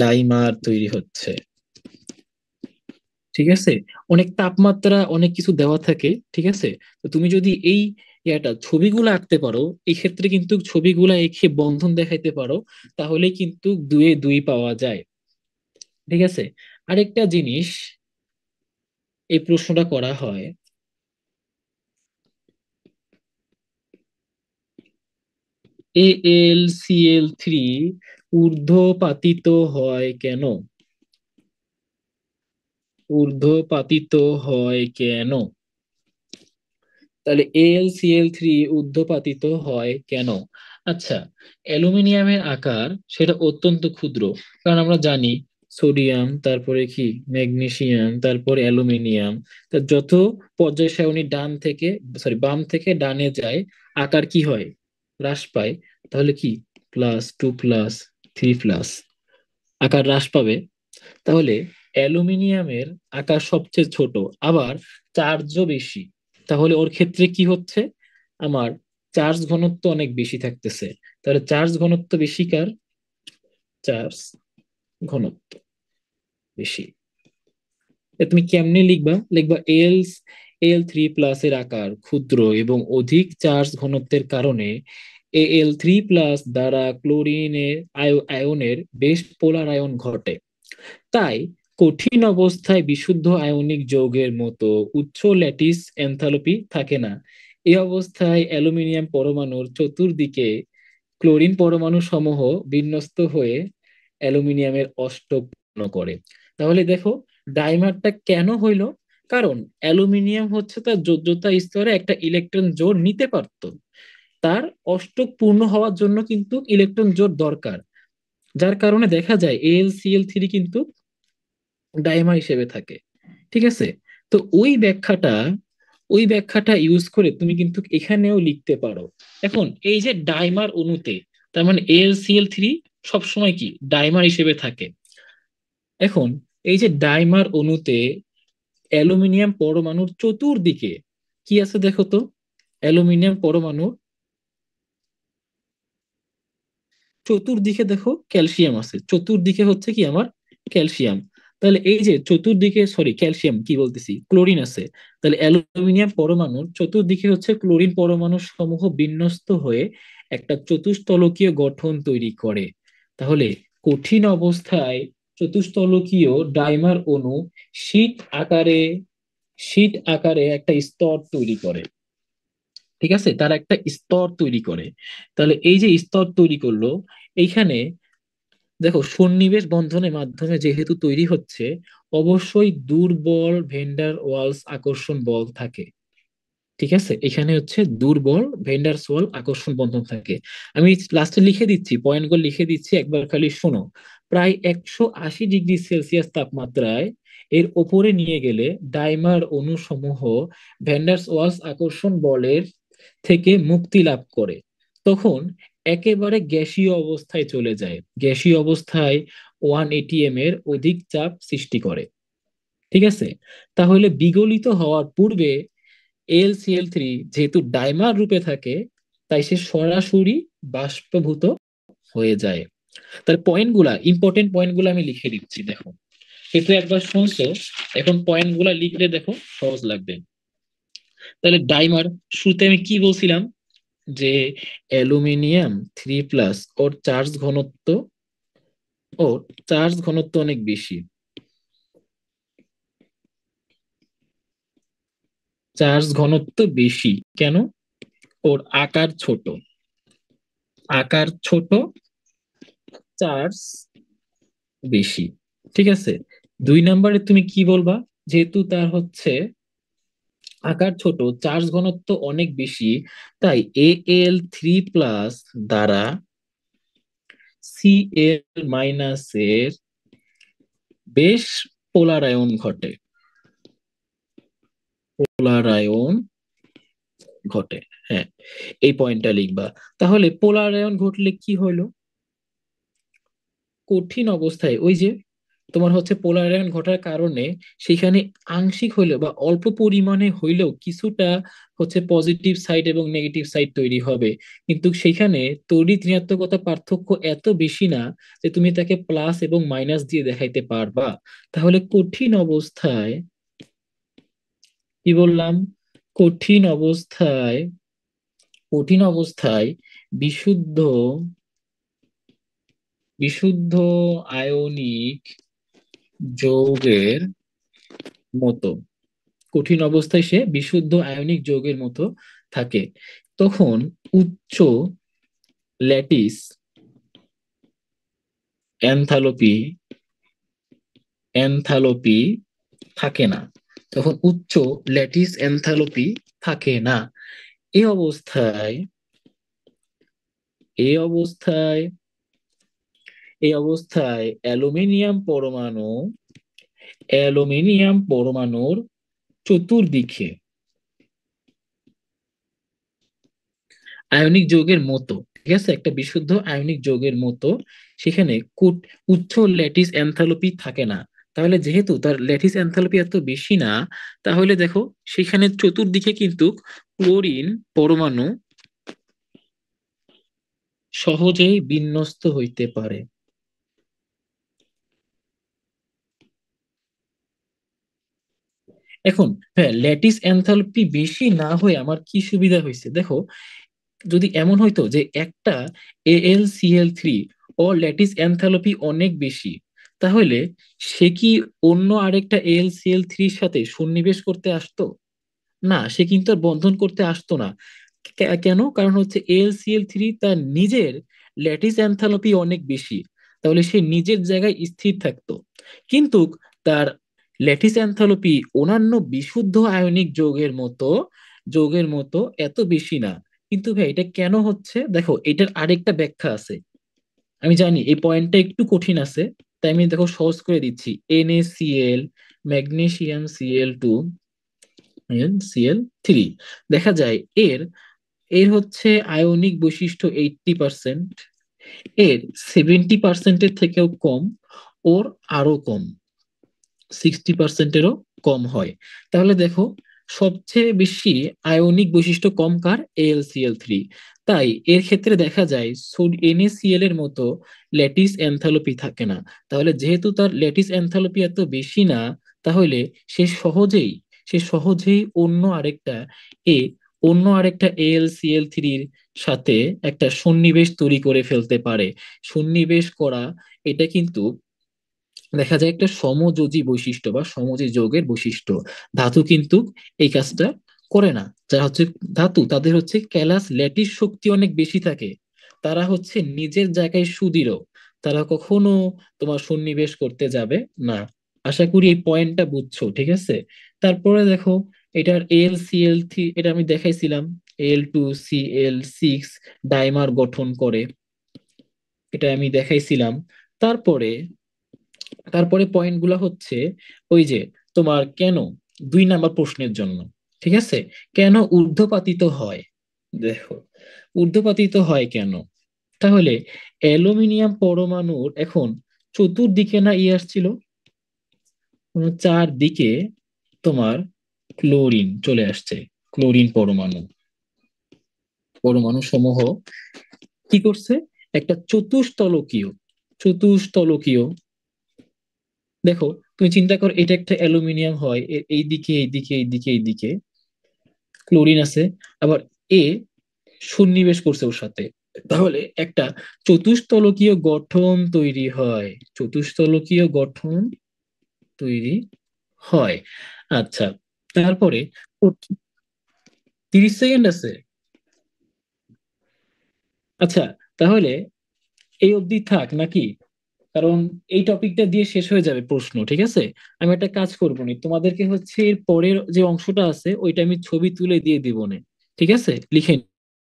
ডাইমার তৈরি হচ্ছে। ঠিক আছে, অনেক তাপমাত্রা, অনেক কিছু দেওয়া থাকে, ঠিক আছে। তো তুমি যদি এই ছবিগুলো আঁকতে পারো, এই ক্ষেত্রে কিন্তু ছবিগুলা এঁকে বন্ধন দেখাইতে পারো, তাহলে কিন্তু দুয়ে দুই পাওয়া যায়। ঠিক আছে, আরেকটা জিনিস এই প্রশ্নটা করা হয়, AlCl3 ঊর্ধ্বপাতিত হয় কেন? ঊর্ধ্বপাতিত হয় কেন? তাহলে AlCl3 ঊর্ধ্বপাতিত হয় কেন? আচ্ছা, অ্যালুমিনিয়ামের আকার সেটা অত্যন্ত ক্ষুদ্র, কারণ আমরা জানি সোডিয়াম, তারপরে কি ম্যাগনেসিয়াম, তারপরে অ্যালুমিনিয়াম, তা যত পর্যায় সারণী ডান থেকে, সরি বাম থেকে ডানে যায়, আকার কি হয়? হ্রাস পায়। তাহলে কি +2+3+, আকার হ্রাস পাবে। তাহলে অ্যালুমিনিয়ামের আকার সবচেয়ে ছোট, আবার চার্জও বেশি। তাহলে ওর ক্ষেত্রে কি হচ্ছে? আমার চার্জ ঘনত্ব অনেক বেশি থাকতেছে। তাহলে চার্জ ঘনত্ব বেশি কার? চার্জ ঘনত্ব বেশি। তুমি কেমনে লিখবা? লিখবা Al3+ এর আকার ক্ষুদ্র এবং অধিক চার্জ ঘনত্বের কারণে Al3+ দ্বারা ক্লোরিনের আয়নের বেশ পোলারায়ন ঘটে। তাই কঠিন অবস্থায় বিশুদ্ধ আয়নিক যৌগের মতো উচ্চ ল্যাটিস এনথালপি থাকে না। এই অবস্থায় অ্যালুমিনিয়াম পরমাণুর চতুর্দিকে ক্লোরিন পরমাণু সমূহ বিন্যস্ত হয়ে অ্যালুমিনিয়ামের অষ্টক পূর্ণ করে। তাহলে দেখো ডাইমারটা কেন হইলো? কারণ অ্যালুমিনিয়াম হচ্ছে তার যোজ্যতা স্তরে একটা ইলেকট্রন জোড় নিতে পারতো, তার অষ্টক পূর্ণ হওয়ার জন্য কিন্তু ইলেকট্রন জোড় দরকার, যার কারণে দেখা যায় AlCl3 কিন্তু ডাইমা হিসেবে থাকে। ঠিক আছে, তো ওই ব্যাখ্যাটা ওই ব্যাখ্যাটা ইউজ করে তুমি কিন্তু এখানেও লিখতে পারো। এখন এই যে ডাইমার অণুতে, তার মানে AlCl3 সবসময় কি ডাইমার হিসেবে থাকে। এখন এই যে ডাইমার অণুতে অ্যালুমিনিয়াম পরমাণুর চতুর্দিকে কি আছে দেখো তো। অ্যালুমিনিয়াম পরমাণুর চতুর্দিকে দেখো ক্যালসিয়াম আছে, চতুর্দিকে হচ্ছে কি আমার ক্যালসিয়াম। তাহলে এই যে চতুর্দিকে, সরি ক্যালসিয়াম কি বলতেছি, ক্লোরিন আছে। তাহলে অ্যালুমিনিয়াম পরমাণুর চতুর্দিকে হচ্ছে ক্লোরিন পরমাণু সমূহ বিন্যস্ত হয়ে একটা চতুস্তলকীয় গঠন তৈরি করে। তাহলে কঠিন অবস্থায় চতুস্তলকীয় ডাইমার অণু শীট আকারে শীট আকারে একটা স্তর তৈরি করে। ঠিক আছে, তারা একটা স্তর তৈরি করে। তাহলে এই যে স্তর তৈরি করলো, এইখানে দেখো সন্নিবেশ বন্ধনের মাধ্যমে যেহেতু তৈরি হচ্ছে, অবশ্যই দুর্বল ভেন্ডার ওয়ালস আকর্ষণ বল থাকে। ঠিক আছে, এখানে হচ্ছে দুর্বল ভেন্ডারস ওয়াল আকর্ষণ বন্ধন থাকে। আমি লাস্টে লিখে দিচ্ছি, পয়েন্টগুলো লিখে দিচ্ছি, একবার খালি শোনো। প্রায় 180 ডিগ্রি সেলসিয়াস তাপমাত্রায় এর ওপরে নিয়ে গেলে ডাইমার অণুসমূহ ভ্যান্ডারস ওয়ালস আকর্ষণ বলের থেকে মুক্তি লাভ করে। তখন একেবারে গ্যাসীয় অবস্থায় চলে যায়, গ্যাসীয় অবস্থায় 1 atm এর অধিক চাপ সৃষ্টি করে। ঠিক আছে, তাহলে বিগলিত হওয়ার পূর্বে AlCl3 যেহেতু ডাইমার রূপে থাকে, তাই সে সরাসরি বাষ্পীভূত হয়ে যায়। তার পয়েন্টগুলা, ইম্পর্টেন্ট পয়েন্টগুলো আমি লিখে দিচ্ছি দেখো। সেটা একবার শুনছো, এখন পয়েন্টগুলা লিখলে দেখো সহজ লাগবে। তাহলে ডাইমার, শুরুতে আমি কি বলছিলাম, যে অ্যালুমিনিয়াম 3+ ওর চার্জ ঘনত্ব অনেক বেশি। চার্জ ঘনত্ব বেশি কেন? ওর আকার ছোট, আকার ছোট, চার্জ বেশি। ঠিক আছে, 2 নম্বরে তুমি কি বলবা, যেহেতু তার হচ্ছে আকার ছোট, চার্জ ঘনত্ব অনেক বেশি, তাই Al3+ দ্বারা Cl- এর বেশ পোলারায়ন ঘটে, পোলারায়ন ঘটে। হ্যাঁ, এই পয়েন্টটা লিখবা। তাহলে পোলারায়ন ঘটলে কি হলো, কঠিন অবস্থায় ওই যে তোমার হচ্ছে পোলারায়ন ঘটার কারণে সেখানে আংশিক হইলেও বা অল্প পরিমাণে হইলেও কিছুটা হচ্ছে পজিটিভ সাইড এবং নেগেটিভ সাইড তৈরি হবে। কিন্তু সেখানে তড়িৎ ঋণাত্মকতা পার্থক্য এত বেশি না যে তুমি তাকে প্লাস এবং মাইনাস দিয়ে দেখাইতে পারবা। তাহলে কি বললাম, কঠিন অবস্থায় কঠিন অবস্থায় বিশুদ্ধ বিশুদ্ধ আয়নিক যৌগের মতো, কঠিন অবস্থায় সে বিশুদ্ধ আয়নিক যৌগের মতো থাকে। তখন উচ্চ ল্যাটিস এনথালপি এনথালপি থাকে না। তখন উচ্চ ল্যাটিস এনথালপি থাকে না। এই অবস্থায় এই অবস্থায় এই অবস্থায় অ্যালুমিনিয়াম পরমাণুর চতুর্দিকে আয়নিক যৌগের মতো, ঠিক আছে, একটা বিশুদ্ধ আয়নিক যৌগের মতো সেখানে উচ্চ ল্যাটিস এনথালপি থাকে না। তাহলে যেহেতু তার ল্যাটিস এনথালপি এত বেশি না, তাহলে দেখো সেখানে চতুর্দিকে কিন্তু ক্লোরিন পরমাণু সহজেই বিন্যস্ত হইতে পারে। এখন হ্যাঁ, ল্যাটিস এনথালপি বেশি না হয়ে আমার কি সুবিধা হয়েছে দেখো, যদি এমন হইতো যে একটা AlCl3 ও ল্যাটিস এনথালপি অনেক বেশি, তাহলে সে কি অন্য আরেকটা AlCl3 সাথে সন্নিবেশ করতে আসতো? না, সে কিন্তু আর বন্ধন করতে আসতো না। কেন? কারণ হচ্ছে AlCl3 তার নিজের ল্যাটিস এনথালপি অনেক বেশি, তাহলে সে নিজের জায়গায় স্থির থাকতো। কিন্তু তার ল্যাটিস এনথালপি অন্যান্য বিশুদ্ধ আয়নিক যৌগের মতো এত বেশি না। কিন্তু ভাই এটা কেন হচ্ছে দেখো, এটার আরেকটা ব্যাখ্যা আছে। আমি জানি এই পয়েন্টটা একটু কঠিন আছে, তাই আমি দেখো সহজ করে দিচ্ছি। NaCl, magnesium Cl2 NaCl3। দেখা যায় এর এর হচ্ছে আয়নিক বৈশিষ্ট্য 80%, এর 70%-এর থেকেও কম, ওর আরো কম, 60%-এরও কম হয়। তাহলে দেখো, সবচেয়ে বেশি আয়নিক বৈশিষ্ট্য কম কার? AlCl3। তাই এর ক্ষেত্রে দেখা যায় NaCl এর মতো ল্যাটিস এনথালপি থাকে না। তাহলে যেহেতু তার ল্যাটিস এনথালপি এত বেশি না, তাহলে সে সহজেই সে সহজেই এ অন্য আরেকটা AlCl3-র সাথে একটা সন্নিবেশ তৈরি করে ফেলতে পারে। সন্নিবেশ করা, এটা কিন্তু দেখা যায় একটা সমযোজী বৈশিষ্ট্য বা সমযোজী যৌগের বৈশিষ্ট্য। ধাতু কিন্তু এই কাজটা করে না। যারা হচ্ছে ধাতু, তাদের হচ্ছে ক্যালাস ল্যাটিস শক্তি অনেক বেশি থাকে। তারা হচ্ছে নিজের জায়গায় সুদৃঢ়, তারা কখনো তোমার সন্নিবেশ করতে যাবে না। আশা করি এই পয়েন্টটা বুঝছো, ঠিক আছে? তারপরে দেখো, এটার AlCl3 এটা আমি দেখাইছিলাম, Al2Cl6 ডাইমার গঠন করে, এটা আমি দেখাইছিলাম। তারপরে তারপরে পয়েন্ট গুলা হচ্ছে ওই যে তোমার কেন 2 নাম্বার প্রশ্নের জন্য, ঠিক আছে, কেন ঊর্ধ্বপাতিত হয়? দেখো, ঊর্ধ্বপাতিত হয় কেন? তাহলে অ্যালুমিনিয়াম পরমাণুর এখন চতুর্দিকে না আসছিল, চারদিকে তোমার ক্লোরিন চলে আসছে। ক্লোরিন পরমাণু পরমাণু সমূহ কি করছে? একটা চতুস্তলকীয়, দেখো, তুমি চিন্তা করো, এটা একটা অ্যালুমিনিয়াম হয়, এইদিকে এইদিকে এইদিকে এইদিকে ক্লোরিন আছে, আবার এ সন্নিবেশ করছে ওর সাথে। তাহলে একটা চতুস্তলকীয় গঠন তৈরি হয়, চতুস্তলকীয় গঠন তৈরি হয়। আচ্ছা, তারপরে 30 সেকেন্ড আছে। আচ্ছা, তাহলে এই অবধি থাক নাকি? কারণ এই টপিকটা দিয়ে শেষ হয়ে যাবে প্রশ্ন, ঠিক আছে? আমি একটা কাজ করবো নি, তোমাদেরকে হচ্ছে এর পরের যে অংশটা আছে ওইটা আমি ছবি তুলে দিয়ে দিব নে, ঠিক আছে, লিখে